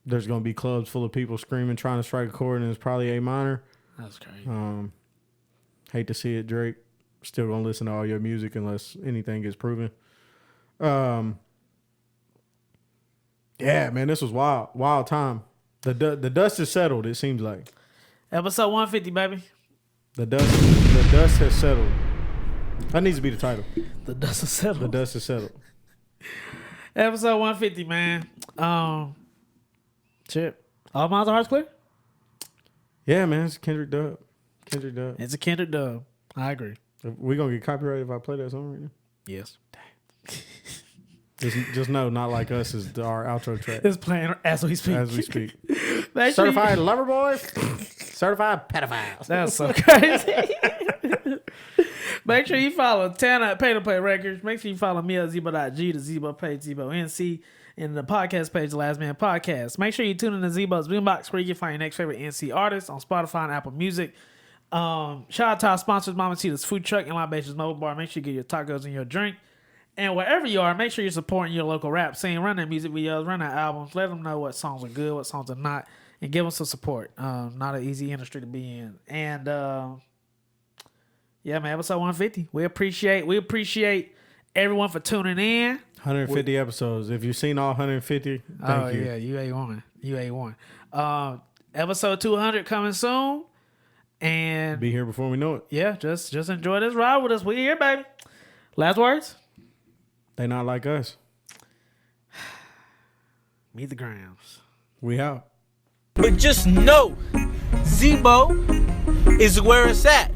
Speaker 2: there's gonna be clubs full of people screaming, trying to strike a chord, and it's probably A minor.
Speaker 3: That's crazy.
Speaker 2: Hate to see it, Drake. Still gonna listen to all your music unless anything gets proven. Yeah, man, this was wild time. The dust is settled. It seems like
Speaker 3: episode 150, baby.
Speaker 2: The dust has settled. That needs to be the title.
Speaker 3: The dust is settled.
Speaker 2: The dust is settled.
Speaker 3: Episode 150, man. Chip. All minds and hearts clear?
Speaker 2: Yeah, man, it's Kendrick dub. Kendrick dub.
Speaker 3: It's a Kendrick dub. I agree.
Speaker 2: We gonna get copyrighted if I play that song right now?
Speaker 3: Yes.
Speaker 2: Just know, Not Like Us is our outro track.
Speaker 3: It's playing as we speak.
Speaker 2: As we speak.
Speaker 3: Certified
Speaker 2: lover boys. Certified pedophiles.
Speaker 3: That's so crazy. Make sure you follow Tana at Pay to Play Records. Make sure you follow me at Zebo.G, the Zebo page, Zebo NC, and the podcast page, The Last Man Podcast. Make sure you tune in to Zebo's Boombox, where you can find your next favorite NC artist on Spotify and Apple Music. Shout out to our sponsors, MAMACITAS Food Truck and Libations Mobile Bar. Make sure you get your tacos and your drink. And wherever you are, make sure you're supporting your local rap scene. Run their music videos, run their albums. Let them know what songs are good, what songs are not, and give them some support. Not an easy industry to be in. And yeah, man, episode 150. We appreciate everyone for tuning in.
Speaker 2: 150 episodes. If you've seen all 150, thank you.
Speaker 3: Yeah, you A1. You A1. Episode 200 coming soon. And
Speaker 2: be here before we know it.
Speaker 3: Yeah, just enjoy this ride with us. We here, baby. Last words?
Speaker 2: They Not Like Us.
Speaker 3: Meet the Grams.
Speaker 2: We out.
Speaker 1: But just know, Zebo is where it's at.